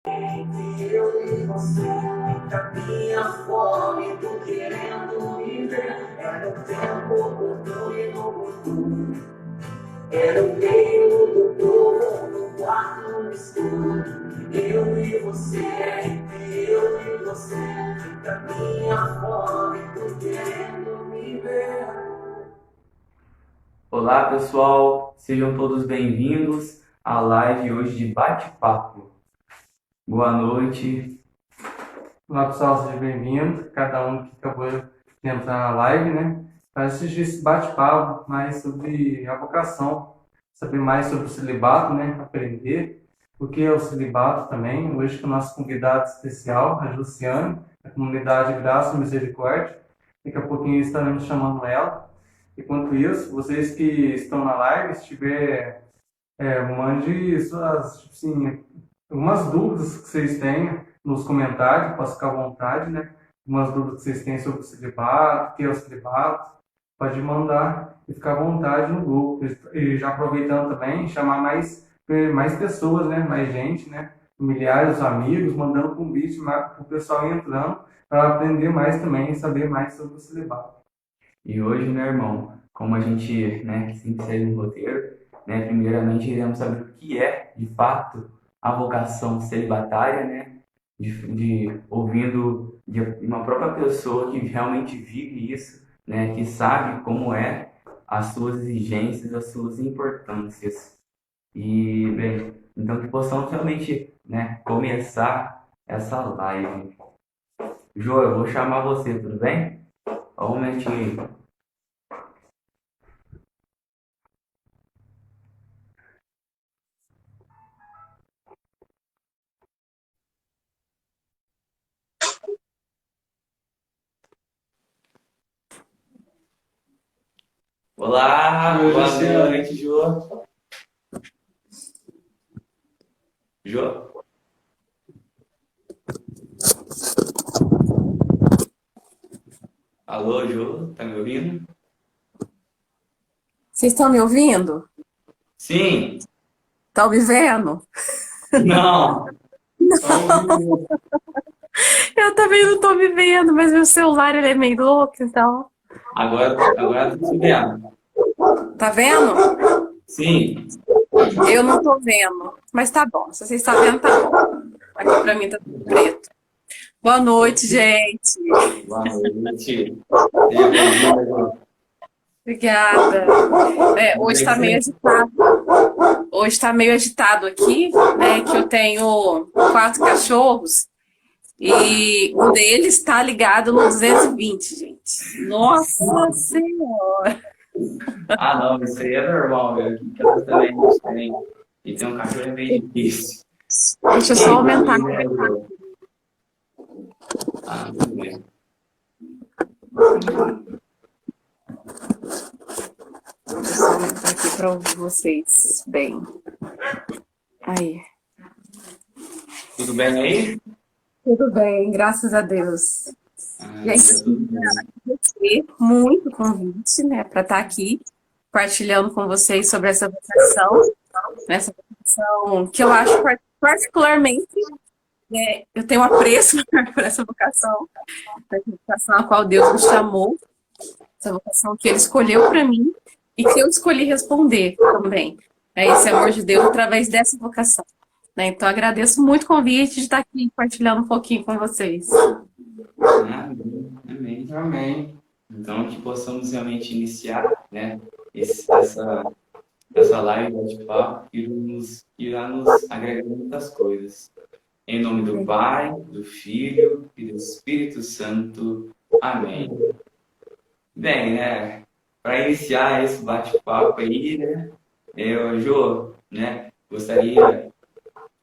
Eu e você, da minha fome, tô querendo viver. Era o tempo oportuno e no futuro. Era o meio do povo no quarto no escuro. Eu e você, da minha fome, tô querendo viver. Olá pessoal, sejam todos bem-vindos à live hoje de bate-papo. Boa noite. Olá pessoal, seja bem-vindo. Cada um que acabou de entrar na live, né? Para assistir esse bate-papo mais sobre a vocação, saber mais sobre o celibato, né? Aprender o que é o celibato também. Hoje com o nosso convidado especial, a Luciane, da comunidade Graça e Misericórdia. Daqui a pouquinho estaremos chamando ela. Enquanto isso, vocês que estão na live, se tiver, mande suas, tipo assim, algumas dúvidas que vocês tenham nos comentários, posso ficar à vontade, né? Algumas dúvidas que vocês têm sobre o celibato, o que é o celibato, pode mandar e ficar à vontade no grupo. E já aproveitando também, chamar mais pessoas, né? Mais gente, né? Familiares, amigos, mandando convite para o pessoal ir entrando para aprender mais também e saber mais sobre o celibato. E hoje, meu irmão, como a gente, né, sempre segue no roteiro, né, primeiramente iremos saber o que é, de fato, a vocação celibatária, né, ouvindo de uma própria pessoa que realmente vive isso, né, que sabe como é as suas exigências, as suas importâncias. E, bem, então que possamos realmente, né, começar essa live. Jô, eu vou chamar você, tudo bem? Só um momentinho. Olá, Oi, boa Luciano. noite, Jô. Jô? Alô, Jô, tá me ouvindo? Vocês estão me ouvindo? Sim, Estão me vendo? não. Eu também não estou me vendo, mas meu celular ele é meio louco, então. Agora tô te vendo. Tá vendo? Sim, Eu não tô vendo, mas tá bom. Se vocês estão vendo, tá bom. Aqui pra mim tá tudo preto. Boa noite, gente. boa noite. Seja bem-vinda, Jô. Obrigada. Hoje tá meio agitado. Hoje tá meio agitado aqui, né? Que eu tenho 4 cachorros e um deles tá ligado no 220, gente. Nossa Senhora! Ah, não, isso aí é normal, meu. Aqui em casa também a gente tem. E tem um cachorro é meio difícil. Deixa eu só aumentar. Né, Jô? Ah, tudo bem. Deixa eu aumentar aqui para ouvir vocês bem. Aí. Tudo bem aí? Tudo bem, graças a Deus. Ah, Gente, tá tudo bem. agradecer muito o convite, né, para estar aqui compartilhando com vocês sobre essa vocação que eu acho particularmente, né, eu tenho apreço por essa vocação a qual Deus me chamou, essa vocação que Ele escolheu para mim e que eu escolhi responder também a esse amor de Deus através dessa vocação. Né? Então, agradeço muito o convite de estar aqui compartilhando um pouquinho com vocês. Amém. Amém. Então, que possamos realmente iniciar, né, essa live bate-papo que irá nos agregar muitas coisas. Em nome do Pai, do Filho e do Espírito Santo. Amém. Bem, né, para iniciar esse bate-papo aí, né, Jô, né, gostaria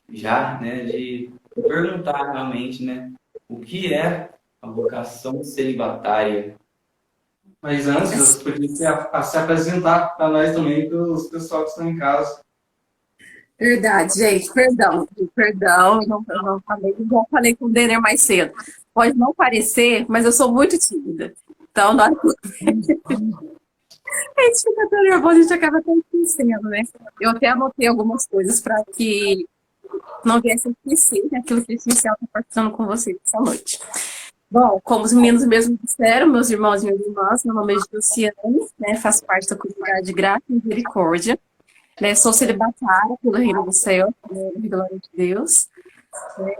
já, né, de perguntar realmente, né, o que é a vocação celibatária? Mas antes, você podia se apresentar para nós também, para os pessoal que estão em casa. Verdade, gente, perdão, eu não falei, igual falei com o Denner mais cedo. Pode não parecer, mas eu sou muito tímida. Então, na hora que a gente fica tão nervoso, a gente acaba até esquecendo, né? Eu até anotei algumas coisas para que não viesse a esquecer aquilo que é essencial está partilhando com vocês essa noite. Bom, como os meninos mesmo disseram, meus irmãos e minhas irmãs, meu nome é Luciane, né, faço parte da comunidade Graça e Misericórdia, né, sou celibatária pelo Reino do Céu, pela glória de Deus, né,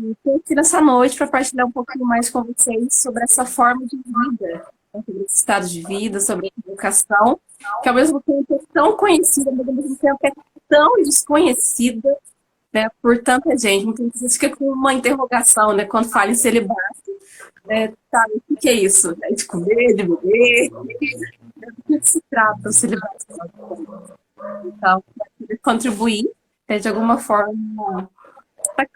e estou aqui nessa noite para partilhar um pouquinho mais com vocês sobre essa forma de vida, né, sobre esse estado de vida, sobre a educação, que ao mesmo tempo é tão conhecida, mas ao mesmo tempo é tão desconhecida, né, por tanta gente. Muitas vezes fica com uma interrogação, né, quando fala em celibato, né, tá, o que é isso? É de comer, de beber? Do que se trata o celibato? Então, para contribuir, né, de alguma forma, para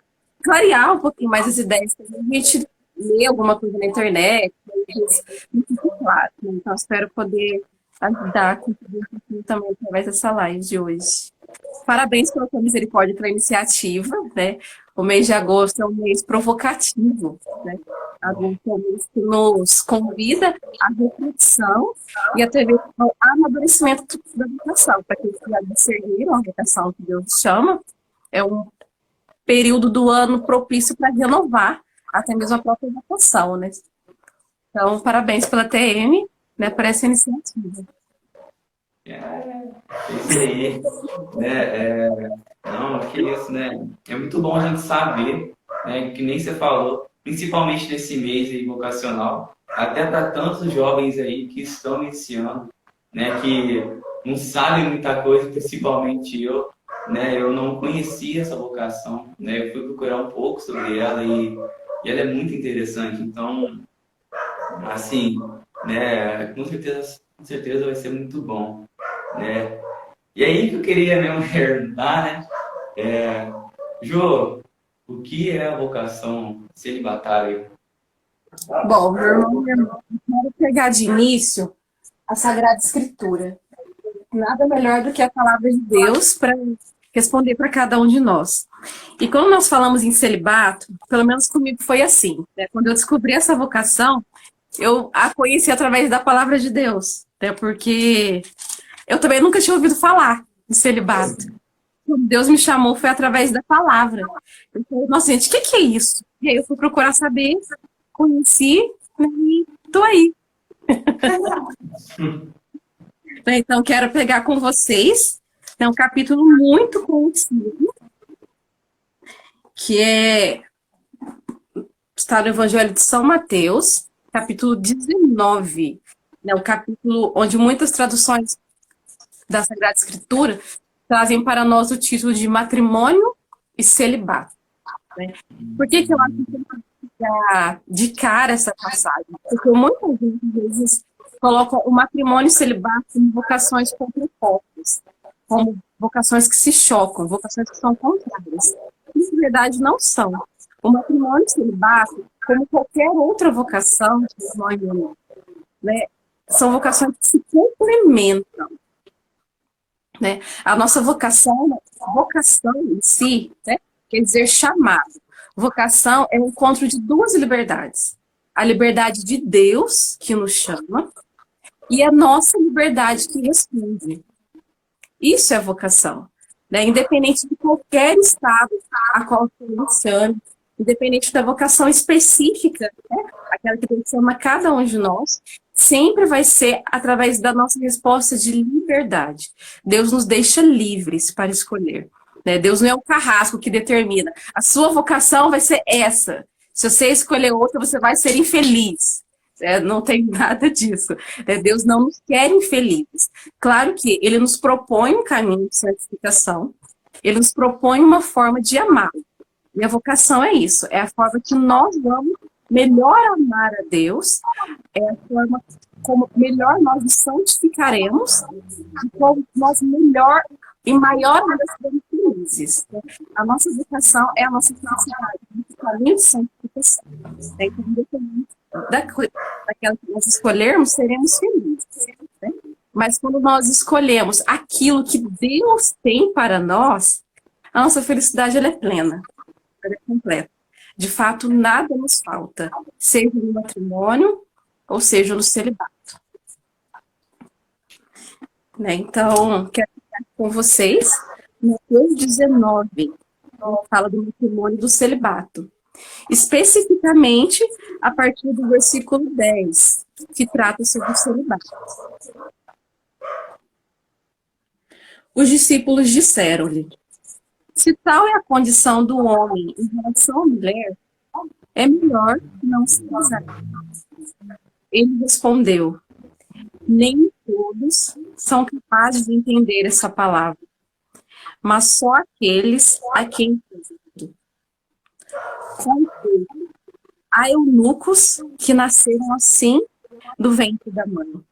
clarear um pouquinho mais as ideias, que a gente lê alguma coisa na internet, não fica claro, né? Então, espero poder ajudar, contribuir um pouquinho também através dessa live de hoje. Parabéns pela tua misericórdia, pela iniciativa, né? O mês de agosto é um mês provocativo, né? Agosto é um mês que nos convida à reflexão e até mesmo ao amadurecimento da vocação. Para aqueles que já discerniram a vocação que Deus chama, é um período do ano propício para renovar até mesmo a própria vocação, né? Então, parabéns pela TM, né, por essa iniciativa. Isso aí, né? Não, que isso, né? É muito bom a gente saber, né? Que nem você falou, principalmente nesse mês aí vocacional, até para tantos jovens aí que estão iniciando, né? Que não sabem muita coisa, principalmente eu, né? Eu não conhecia essa vocação, né? Eu fui procurar um pouco sobre ela e ela é muito interessante. Então, assim, né? Com certeza vai ser muito bom, né? E aí que eu queria mesmo perguntar, né? Jô, o que é a vocação celibatária? Bom, meu irmão, eu quero pegar de início a Sagrada Escritura. Nada melhor do que a palavra de Deus para responder para cada um de nós. E quando nós falamos em celibato, pelo menos comigo foi assim, né? Quando eu descobri essa vocação, eu a conheci através da palavra de Deus, né? Porque eu também nunca tinha ouvido falar de celibato. Quando Deus me chamou foi através da palavra. Eu falei, nossa, gente, o que é isso? E aí eu fui procurar saber, conheci, né, e tô aí. Então, quero pegar com vocês, é um capítulo muito conhecido, que está no Evangelho de São Mateus, capítulo 19, né, o capítulo onde muitas traduções da Sagrada Escritura trazem para nós o título de matrimônio e celibato. Né? Por que eu acho que de cara essa passagem? Porque muita gente, às vezes, coloca o matrimônio e o celibato como vocações contrapostas, como vocações que se chocam, vocações que são contrárias. Isso, na verdade, não são. O matrimônio e o celibato, como qualquer outra vocação, né, são vocações que se complementam. Né? A nossa vocação em si, né, quer dizer chamado. Vocação é o encontro de duas liberdades. A liberdade de Deus, que nos chama, e a nossa liberdade que responde. Isso é vocação. Né? Independente de qualquer estado a qual você chame, independente da vocação específica, né, aquela que Deus chama cada um de nós, sempre vai ser através da nossa resposta de liberdade. Deus nos deixa livres para escolher. Né? Deus não é o carrasco que determina. A sua vocação vai ser essa. Se você escolher outra, você vai ser infeliz. Não tem nada disso. Deus não nos quer infelizes. Claro que Ele nos propõe um caminho de santificação. Ele nos propõe uma forma de amar. E a vocação é isso. É a forma que nós vamos melhor amar a Deus, é a forma como melhor nós nos santificaremos e como nós melhor e maior nós seremos felizes. A nossa vocação é a nossa felicidade, o caminho de santificação. Então, independente daquela que nós escolhermos, seremos felizes. Né? Mas quando nós escolhemos aquilo que Deus tem para nós, a nossa felicidade ela é plena, ela é completa. De fato, nada nos falta, seja no matrimônio ou seja no celibato. Né? Então, quero ficar com vocês, Mateus 19, fala do matrimônio e do celibato. Especificamente a partir do versículo 10, que trata sobre o celibato. Os discípulos disseram-lhe: se tal é a condição do homem em relação à mulher, é melhor não se casar. Ele respondeu: nem todos são capazes de entender essa palavra, mas só aqueles a quem entendo. Contudo, há eunucos que nasceram assim do ventre da mãe,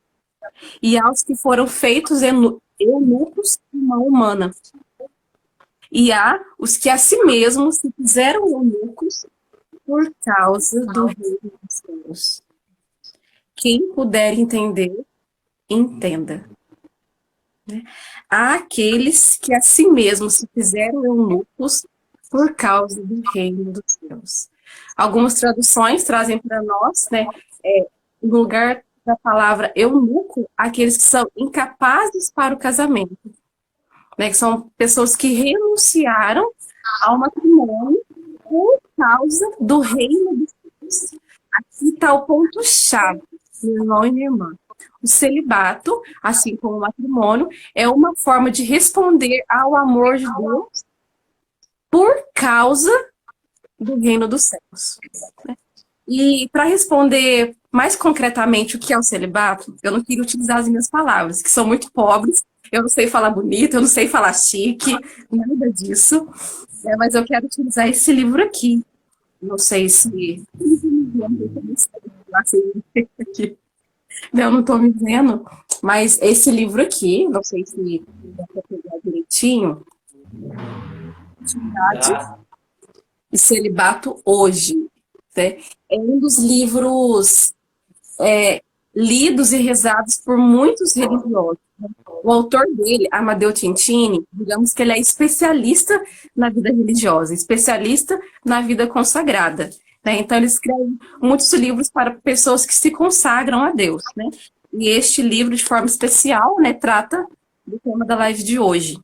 e aos que foram feitos eunucos de mão humana. E há os que a si mesmos se fizeram eunucos por causa do reino dos céus. Quem puder entender, entenda. Há aqueles que a si mesmos se fizeram eunucos por causa do reino dos céus. Algumas traduções trazem para nós, né, no lugar da palavra eunuco, aqueles que são incapazes para o casamento, né, que são pessoas que renunciaram ao matrimônio por causa do reino dos céus. Aqui está o ponto-chave, meu irmão e minha irmã. O celibato, assim como o matrimônio, é uma forma de responder ao amor de Deus por causa do reino dos céus. E para responder mais concretamente o que é o celibato, eu não queria utilizar as minhas palavras, que são muito pobres, eu não sei falar bonito, eu não sei falar chique, nada disso, mas eu quero utilizar esse livro aqui. Não sei se... Eu não estou me vendo, mas esse livro aqui, não sei se dá para pegar direitinho, Intimidade e Celibato Hoje, né? É um dos livros lidos e rezados por muitos religiosos. O autor dele, Amadeu Tintini, digamos que ele é especialista na vida religiosa, especialista na vida consagrada. Né? Então, ele escreve muitos livros para pessoas que se consagram a Deus. Né? E este livro, de forma especial, né, trata do tema da live de hoje.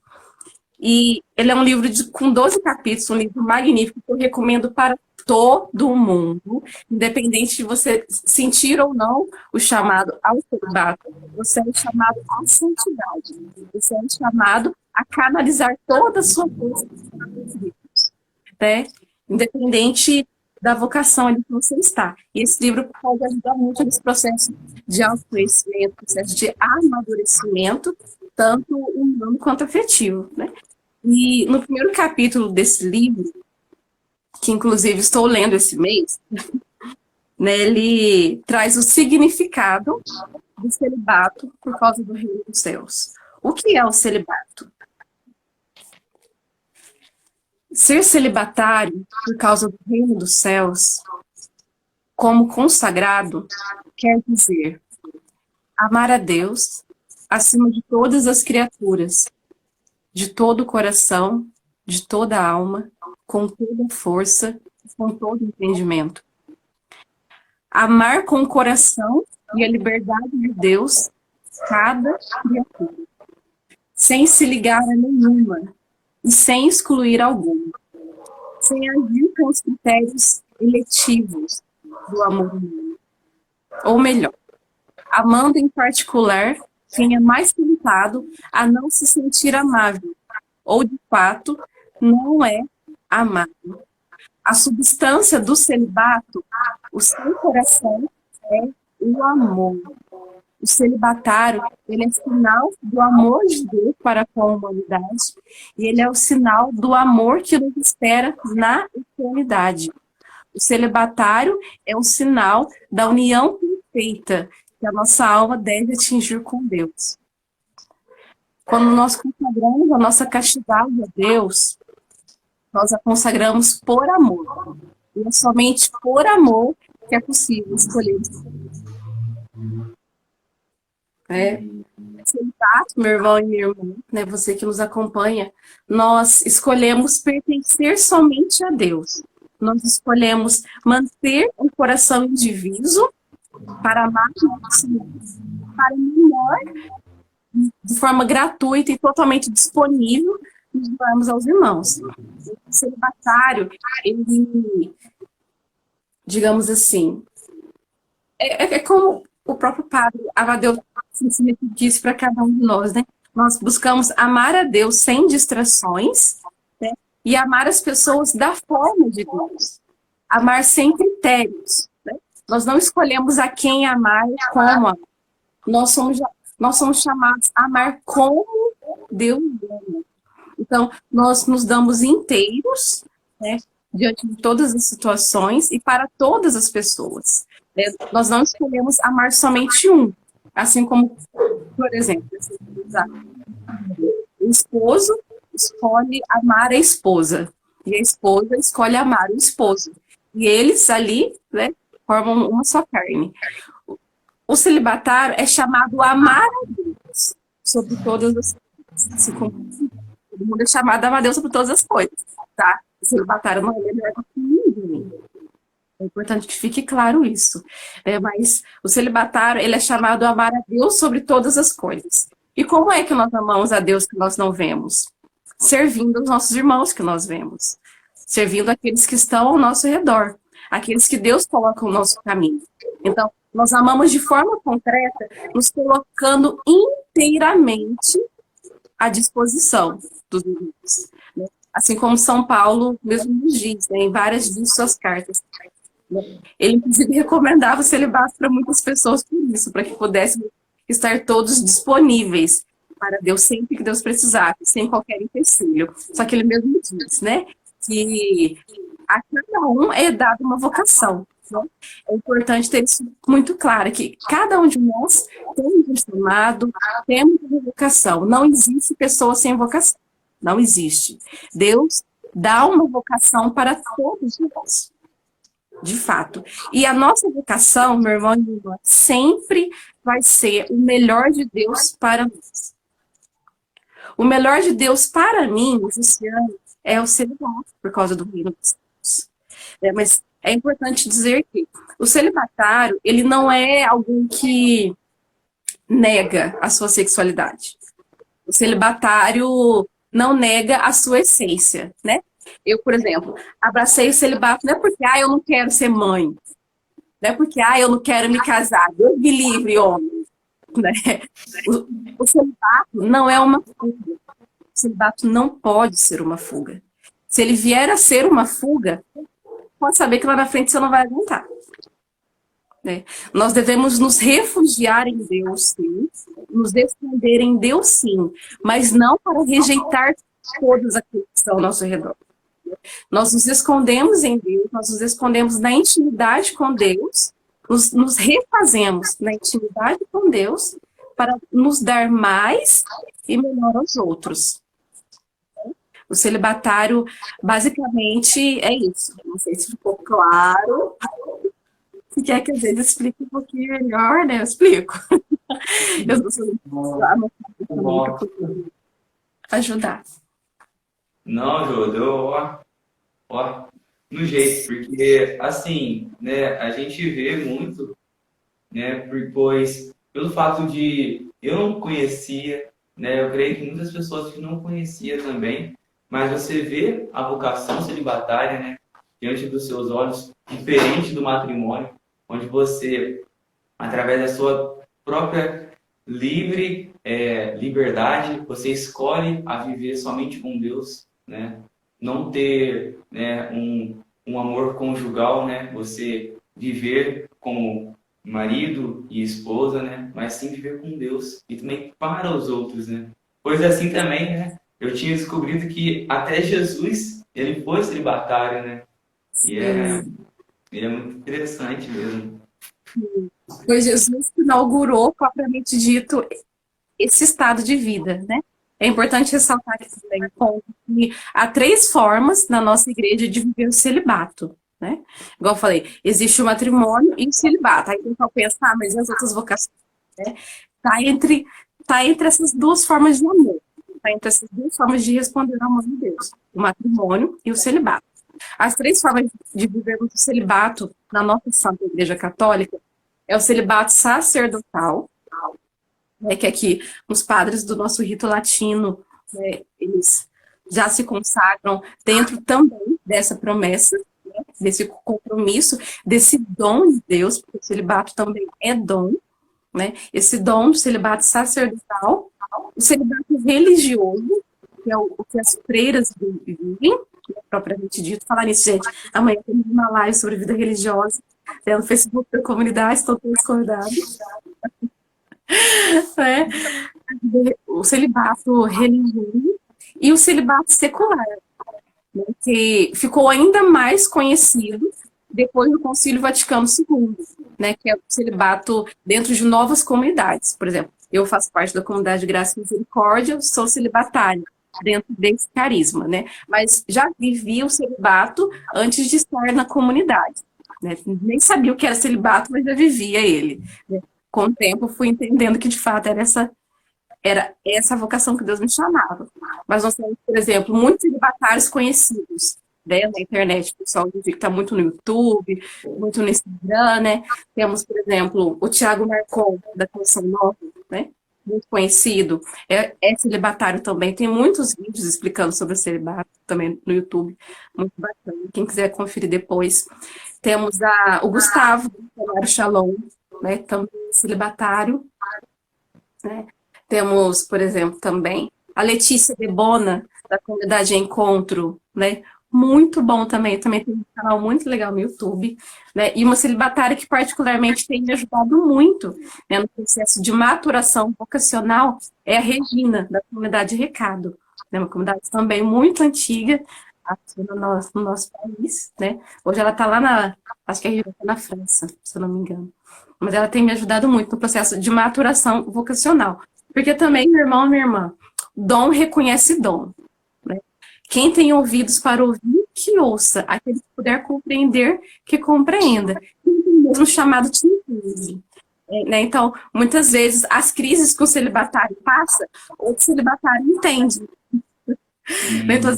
E ele é um livro com 12 capítulos, um livro magnífico que eu recomendo para todo mundo, independente de você sentir ou não o chamado ao celibato. Você é chamado à santidade. Você é chamado a canalizar toda a sua força para Deus, né? Independente da vocação em que você está. E esse livro pode ajudar muito nesse processo de autoconhecimento, processo de amadurecimento, tanto humano quanto afetivo, né? E no primeiro capítulo desse livro, que inclusive estou lendo esse mês, né, ele traz o significado do celibato por causa do reino dos céus. O que é o celibato? Ser celibatário por causa do reino dos céus, como consagrado, quer dizer amar a Deus acima de todas as criaturas, de todo o coração, de toda a alma, com toda a força, com todo o entendimento. Amar com o coração e a liberdade de Deus cada criatura, sem se ligar a nenhuma e sem excluir alguma, sem agir com os critérios eletivos do amor humano. Ou melhor, amando em particular quem é mais tentado a não se sentir amável, ou de fato não é amado. A substância do celibato, o seu coração, é o amor. O celibatário, ele é sinal do amor de Deus para com a humanidade, e ele é o sinal do amor que nos espera na eternidade. O celibatário é um sinal da união perfeita que a nossa alma deve atingir com Deus. Quando nós consagramos a nossa castidade a Deus, nós a consagramos por amor. E é somente por amor que é possível escolher. Celibato, meu irmão e minha irmã, né, você que nos acompanha, nós escolhemos pertencer somente a Deus. Nós escolhemos manter um coração indiviso para amar para melhor, de forma gratuita e totalmente disponível nos doarmos aos irmãos. O celibatário, ele, digamos assim, é como o próprio Padre Amadeu disse para cada um de nós, né? Nós buscamos amar a Deus sem distrações, né? E amar as pessoas da forma de Deus. Amar sem critérios, né? Nós não escolhemos a quem amar e como amar. Nós somos chamados a amar como Deus ama. Então, nós nos damos inteiros, né, diante de todas as situações e para todas as pessoas. Né? Nós não escolhemos amar somente um. Assim como, por exemplo, o esposo escolhe amar a esposa e a esposa escolhe amar o esposo. E eles ali, né, formam uma só carne. O celibatário é chamado a amar a Deus sobre todas as coisas. Todo mundo é chamado a amar a Deus sobre todas as coisas, tá? O celibatário não é melhor do que ninguém. É importante que fique claro isso. Mas o celibatário, ele é chamado a amar a Deus sobre todas as coisas. E como é que nós amamos a Deus que nós não vemos? Servindo os nossos irmãos que nós vemos. Servindo aqueles que estão ao nosso redor. Aqueles que Deus coloca no nosso caminho. Então, nós amamos de forma concreta, nos colocando inteiramente à disposição dos irmãos. Né? Assim como São Paulo mesmo nos diz, né, em várias de suas cartas. Ele, inclusive, recomendava o celibato para muitas pessoas por isso, para que pudessem estar todos disponíveis para Deus sempre que Deus precisasse, sem qualquer empecilho. Só que ele mesmo diz, né, que a cada um é dada uma vocação. Né? É importante ter isso muito claro, que cada um de nós temos um chamado, temos uma vocação. Não existe pessoa sem vocação. Não existe. Deus dá uma vocação para todos nós. De fato. E a nossa vocação, meu irmão e minha irmã, sempre vai ser o melhor de Deus para nós. O melhor de Deus para mim, esse ano, é o celibato, por causa do reino dos céus. Mas é importante dizer que o celibatário, ele não é alguém que nega a sua sexualidade. O celibatário não nega a sua essência, né? Eu, por exemplo, abracei o celibato não é porque, eu não quero ser mãe. Não é porque, eu não quero me casar. Deus me livre, homem. Né? O celibato não é uma fuga. O celibato não pode ser uma fuga. Se ele vier a ser uma fuga, pode saber que lá na frente você não vai aguentar. Né? Nós devemos nos refugiar em Deus, sim. Nos esconder em Deus, sim. Mas não para rejeitar todos aqueles que estão ao nosso redor. Nós nos escondemos em Deus, nós nos escondemos na intimidade com Deus, nos refazemos na intimidade com Deus para nos dar mais e melhor aos outros. O celibatário, basicamente, é isso. Não sei se ficou claro. Se quer que às vezes explique um pouquinho melhor, né? Eu explico. Eu sou ajudar. Não, Jô, deu, no jeito, porque, assim, né, a gente vê muito, né, pois, pelo fato de eu não conhecia, né, eu creio que muitas pessoas que não conheciam também, mas você vê a vocação celibatária, né, diante dos seus olhos, diferente do matrimônio, onde você, através da sua própria liberdade, você escolhe a viver somente com Deus, né? Não ter, né, um amor conjugal, né? Você viver como marido e esposa, né? Mas sim viver com Deus e também para os outros, né? Pois assim também, né? Eu tinha descobrido que até Jesus, ele foi celibatário, né? E é muito interessante mesmo. Foi Jesus que inaugurou, propriamente dito, esse estado de vida, né? É importante ressaltar aqui também que há 3 formas na nossa igreja de viver o celibato, né? Igual eu falei, existe o matrimônio e o celibato. Aí então pensa, mas e as outras vocações? Né? Tá entre essas 2 formas de amor. Tá entre essas 2 formas de responder ao amor de Deus. O matrimônio e o celibato. As 3 formas de viver o celibato na nossa Santa Igreja Católica é o celibato sacerdotal, né, que aqui os padres do nosso rito latino, né, eles já se consagram dentro também dessa promessa, né, desse compromisso, desse dom de Deus, porque o celibato também é dom, né? Esse dom do celibato sacerdotal, o celibato religioso, que é o que as freiras vivem, propriamente dito. Falar nisso, gente, amanhã temos uma live sobre vida religiosa, no Facebook da comunidade, estão todos convidados. É. O celibato religioso e o celibato secular, né, que ficou ainda mais conhecido depois do Concílio Vaticano II, né, que é o celibato dentro de novas comunidades. Por exemplo, eu faço parte da comunidade de Graça e Misericórdia, sou celibatária dentro desse carisma, né, mas já vivia o celibato antes de estar na comunidade, né, nem sabia o que era celibato, mas já vivia ele, né. Com o tempo fui entendendo que de fato era essa vocação que Deus me chamava. Mas nós temos, por exemplo, muitos celibatários conhecidos, né, na internet, o pessoal que está muito no YouTube, muito no Instagram, né? Temos, por exemplo, o Tiago Marcon, da Canção Nova, né? Muito conhecido, é celibatário também, tem muitos vídeos explicando sobre o celibato também no YouTube, muito bacana, quem quiser conferir depois. Temos o Gustavo, do Shalom, né, também celibatário, né? Temos, por exemplo, também a Letícia Debona, da comunidade Encontro, né? Muito bom também tem um canal muito legal no YouTube, né? E uma celibatária que particularmente tem me ajudado muito, né, no processo de maturação vocacional é a Regina, da comunidade Recado, né? Uma comunidade também muito antiga aqui no nosso país, né? Hoje ela está lá acho que a Regina está na França, se eu não me engano. Mas ela tem me ajudado muito no processo de maturação vocacional. Porque também, meu irmão e minha irmã, dom reconhece dom, né? Quem tem ouvidos para ouvir, que ouça. Aquele que puder compreender, que compreenda. Quem tem mesmo chamado, te entende. Né? Então, muitas vezes, as crises que o celibatário passa, outro celibatário entende. Então,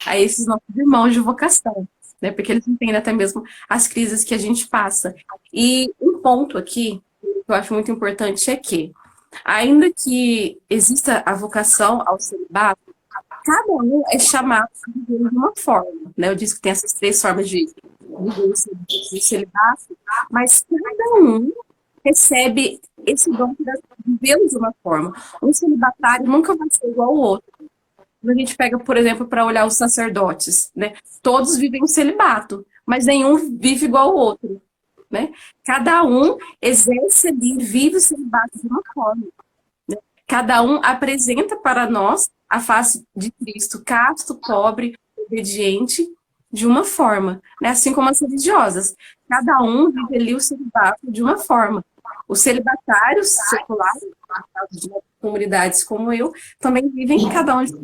a esses nossos irmãos de vocação, né? Porque eles entendem até mesmo as crises que a gente passa. E um ponto aqui, que eu acho muito importante é que, ainda que exista a vocação ao celibato, cada um é chamado de uma forma, né? Eu disse que tem essas 3 formas de celibato, mas cada um recebe esse dom para viver de uma forma. Um celibatário nunca vai ser igual ao outro. Quando a gente pega, por exemplo, para olhar os sacerdotes, né? Todos vivem o celibato, mas nenhum vive igual ao outro, né? Cada um exerce ali, vive o celibato de uma forma, né? Cada um apresenta para nós a face de Cristo, casto, pobre, obediente, de uma forma, né? Assim como as religiosas. Cada um vive ali o celibato de uma forma. Os celibatários seculares, de comunidades como eu, também vivem cada um de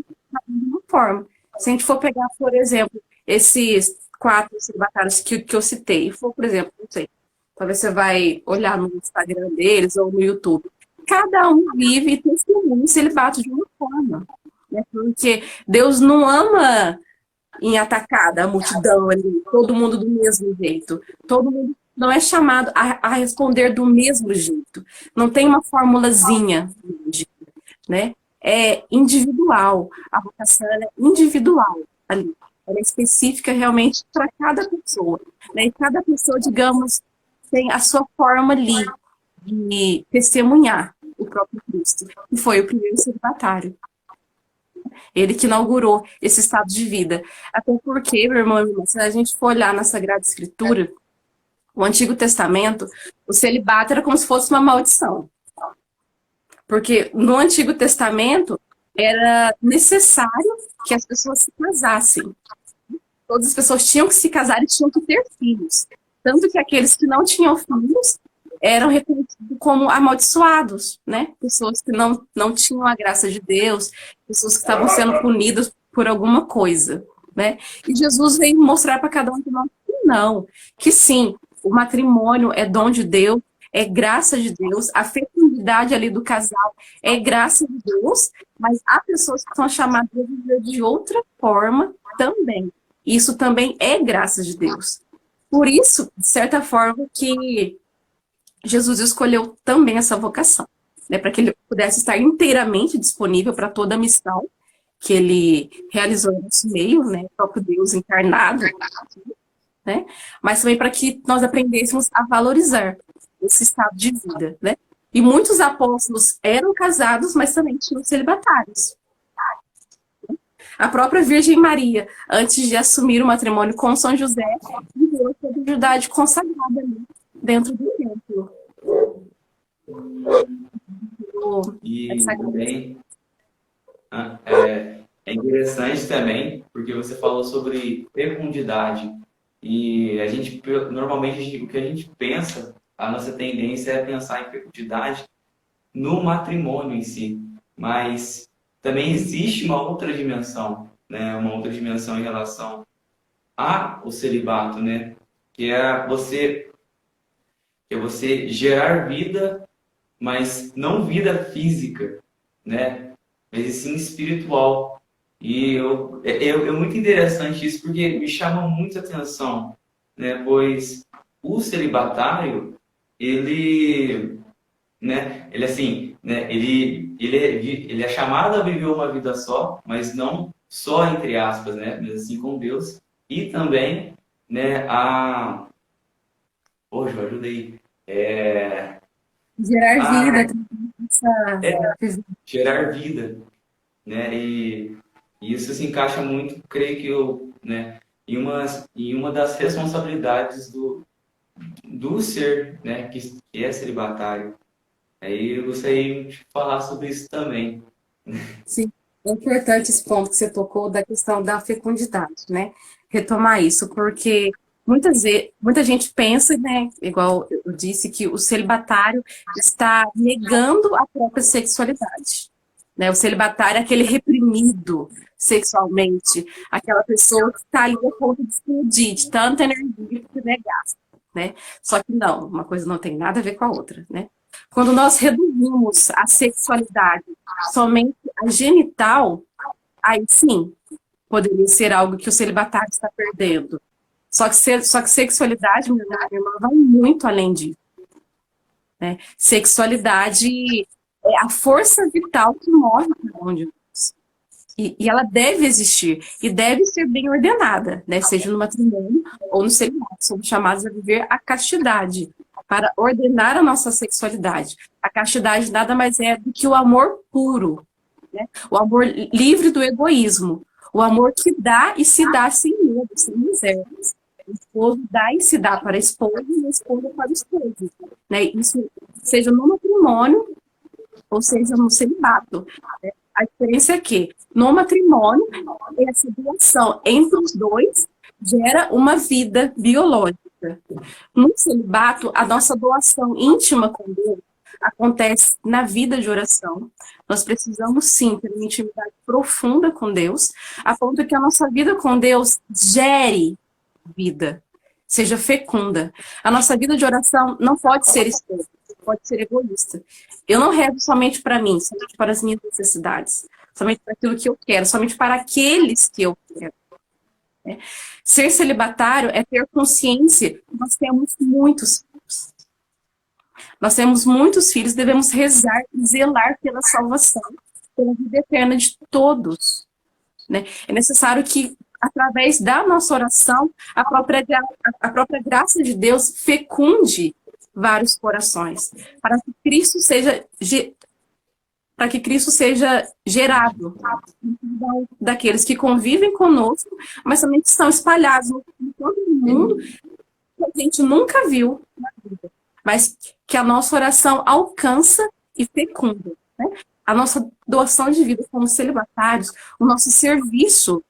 uma forma. Se a gente for pegar, por exemplo, esses 4 celibatários que eu citei, for, por exemplo, não sei, talvez você vai olhar no Instagram deles ou no YouTube, cada um vive e testemunha o celibato de uma forma, né? Porque Deus não ama em atacada a multidão ali, todo mundo do mesmo jeito, todo mundo não é chamado a responder do mesmo jeito, não tem uma formulazinha, né? É individual, a vocação é individual ali, ela é específica realmente para cada pessoa, né? E cada pessoa, digamos, tem a sua forma ali de testemunhar o próprio Cristo, que foi o primeiro celibatário. Ele que inaugurou esse estado de vida. Até porque, meu irmão, se a gente for olhar na Sagrada Escritura, o Antigo Testamento, o celibato era como se fosse uma maldição. Porque no Antigo Testamento era necessário que as pessoas se casassem. Todas as pessoas tinham que se casar e tinham que ter filhos. Tanto que aqueles que não tinham filhos eram reconhecidos como amaldiçoados, né? Pessoas que não tinham a graça de Deus, pessoas que estavam sendo punidas por alguma coisa, né? E Jesus veio mostrar para cada um que não, que sim, o matrimônio é dom de Deus, é graça de Deus, a fecundidade ali do casal é graça de Deus, mas há pessoas que são chamadas a viver de outra forma também. Isso também é graça de Deus. Por isso, de certa forma, que Jesus escolheu também essa vocação, né, para que ele pudesse estar inteiramente disponível para toda a missão que ele realizou no nosso meio, né? O próprio Deus encarnado, né? Mas também para que nós aprendêssemos a valorizar esse estado de vida, né? E muitos apóstolos eram casados, mas também tinham celibatários. A própria Virgem Maria, antes de assumir o matrimônio com São José, viveu a virgindade consagrada ali dentro do templo. E também é interessante também, porque você falou sobre fecundidade. E a gente, normalmente, o que a gente pensa, a nossa tendência é pensar em fecundidade no matrimônio em si. Mas também existe uma outra dimensão, né? Uma outra dimensão em relação ao celibato, né? Que é você gerar vida, mas não vida física, né? Mas sim espiritual. E é muito interessante isso, porque me chama muita atenção, né? Pois o celibatário, ele assim, né? Ele é chamado a viver uma vida só, mas não só entre aspas, né? Mas assim com Deus. E também, né? Poxa, ajuda aí. Gerar vida. Gerar vida, né? E isso se encaixa muito, creio que né? Em uma das responsabilidades do ser, né? Que é celibatário. Aí eu gostaria de falar sobre isso também. Sim, é importante esse ponto que você tocou da questão da fecundidade, né? Retomar isso, porque muita gente pensa, né? Igual eu disse, que o celibatário está negando a própria sexualidade, né? O celibatário é aquele reprimido sexualmente, aquela pessoa que está ali a ponto de explodir, de tanta energia que é gasta, né? Só que não, uma coisa não tem nada a ver com a outra, né? Quando nós reduzimos a sexualidade somente a genital, aí sim, poderia ser algo que o celibatário está perdendo. Só que sexualidade, minha irmã, vai muito além disso, né? Sexualidade é a força vital que move cada um de nós. E ela deve existir, e deve ser bem ordenada, né? Seja no matrimônio ou no celibato. Somos chamados a viver a castidade, para ordenar a nossa sexualidade. A castidade nada mais é do que o amor puro, né? O amor livre do egoísmo, o amor que dá e se dá sem medo, sem reservas. O esposo dá e se dá para a esposa e a esposa para o esposo, né? Isso seja no matrimônio ou seja no celibato, né? A diferença é que no matrimônio essa doação entre os dois gera uma vida biológica. No celibato, a nossa doação íntima com Deus acontece na vida de oração. Nós precisamos, sim, ter uma intimidade profunda com Deus, a ponto que a nossa vida com Deus gere vida, seja fecunda. A nossa vida de oração não pode ser egoísta, pode ser egoísta. Eu não rezo somente para mim, somente para as minhas necessidades, somente para aquilo que eu quero, somente para aqueles que eu quero. Ser celibatário é ter consciência que nós temos muitos filhos. Nós temos muitos filhos, devemos rezar e zelar pela salvação, pela vida eterna de todos, né? É necessário que, através da nossa oração, a própria graça de Deus fecunde vários corações, para que Cristo seja gerado daqueles que convivem conosco, mas também que estão espalhados em todo o mundo, que a gente nunca viu na vida, mas que a nossa oração alcança e fecunda, né? A nossa doação de vida como celibatários, o nosso serviço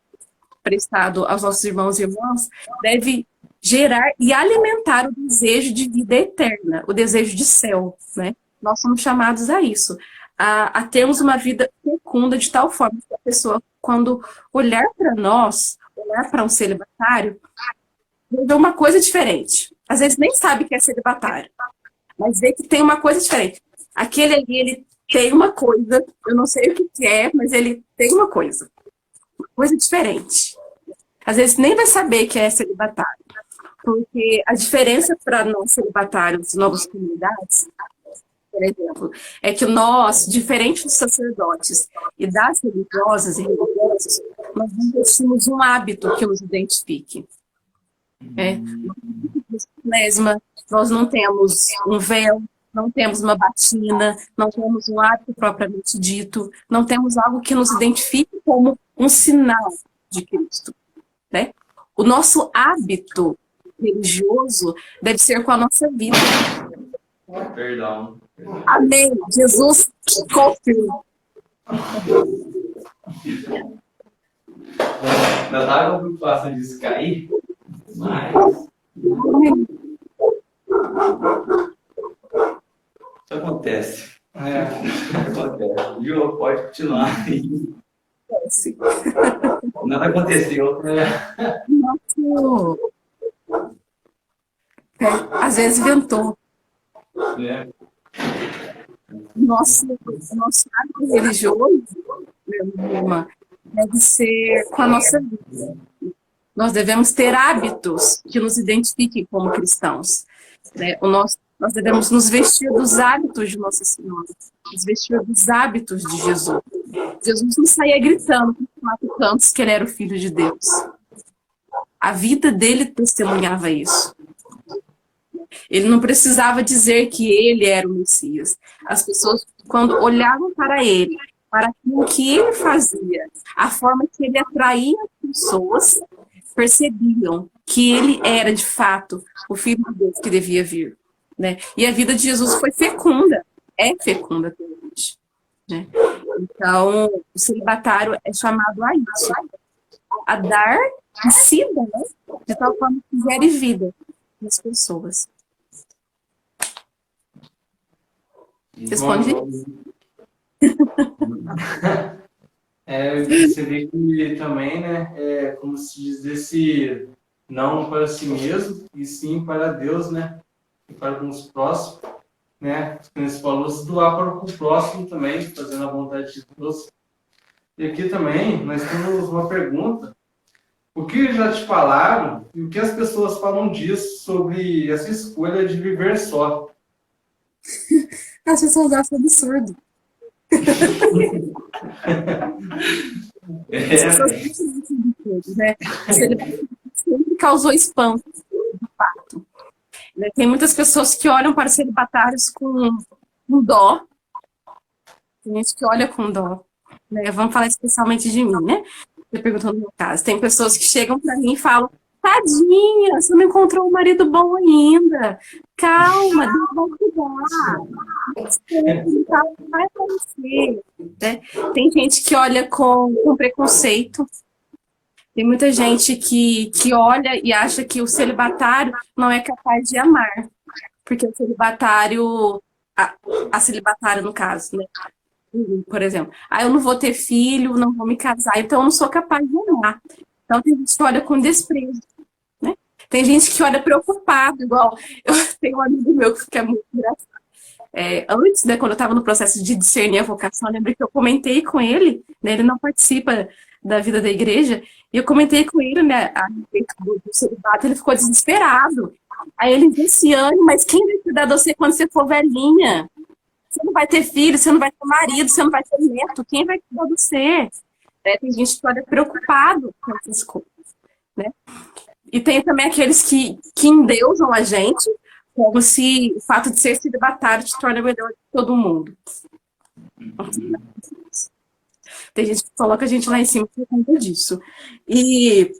prestado aos nossos irmãos e irmãs deve gerar e alimentar o desejo de vida eterna, o desejo de céu, né? Nós somos chamados a isso, a termos uma vida fecunda de tal forma que a pessoa, quando olhar para nós, olhar para um celibatário, vê uma coisa diferente. Às vezes nem sabe que é celibatário, mas vê que tem uma coisa diferente. Aquele ali, ele tem uma coisa, eu não sei o que é, mas ele tem uma coisa diferente. Às vezes nem vai saber que é celibatário, porque a diferença para nós celibatários de novas comunidades, por exemplo, é que nós, diferente dos sacerdotes e das religiosas e religiosas, isso, nós não vestimos um hábito que nos identifique. Mesma, nós não temos um véu, não temos uma batina, não temos um hábito propriamente dito, não temos algo que nos identifique como um sinal de Cristo, né? O nosso hábito religioso deve ser com a nossa vida. Perdão. Amém. Jesus confirma. Ainda tava com preocupação disso cair, mas isso acontece. Acontece. Viu? Pode continuar aí. Nada aconteceu. Nosso... às vezes ventou. Né? Nosso hábito religioso, deve ser com a nossa vida. Nós devemos ter hábitos que nos identifiquem como cristãos. Né? Nós devemos nos vestir dos hábitos de Nossa Senhora, nos vestir dos hábitos de Jesus. Jesus não saía gritando com quatro cantos que ele era o Filho de Deus. A vida dele testemunhava isso. Ele não precisava dizer que ele era o Messias. As pessoas, quando olhavam para ele, para aquilo que ele fazia, a forma que ele atraía as pessoas, percebiam que ele era, de fato, o Filho de Deus que devia vir. Né? E a vida de Jesus foi fecunda, é fecunda até hoje. Né? Então, o celibatário é chamado a isso, a dar de si, né? De tal forma que gere vida nas pessoas. Responde? Você vê que também, né, como se diz, esse não para si mesmo, e sim para Deus, né, e para os próximos, né, como você falou, se doar para o próximo também, fazendo a vontade de Deus. E aqui também, nós temos uma pergunta: o que já te falaram e o que as pessoas falam disso, sobre essa escolha de viver só? As pessoas acham absurdo. Né? Sempre causou espanto, de fato. Tem muitas pessoas que olham para os celibatários com dó. Tem gente que olha com dó. Né? Vamos falar especialmente de mim, né? Você perguntou no meu caso. Tem pessoas que chegam para mim e falam: tadinha, você não encontrou um marido bom ainda. Calma, Deus vai cuidar. Vai aparecer. Né? Tem gente que olha com preconceito. Tem muita gente que olha e acha que o celibatário não é capaz de amar. Porque o celibatário, a celibatária no caso, né? Por exemplo, eu não vou ter filho, não vou me casar, então eu não sou capaz de amar. Então tem gente que olha com desprezo. Né? Tem gente que olha preocupado, igual eu tenho um amigo meu que é muito engraçado. Antes, né, quando eu estava no processo de discernir a vocação, eu lembro que eu comentei com ele, né, ele não participa da vida da igreja, e eu comentei com ele, né, a respeito do celibato, ele ficou desesperado. Aí ele disse: Anne, mas quem vai cuidar de você quando você for velhinha? Você não vai ter filho, você não vai ter marido, você não vai ter neto, quem vai cuidar de você? Tem gente que olha preocupado com essas coisas. Né? E tem também aqueles que endeusam a gente, como se o fato de ser celibatário te torna melhor que todo mundo. Tem gente que coloca a gente lá em cima por conta disso. E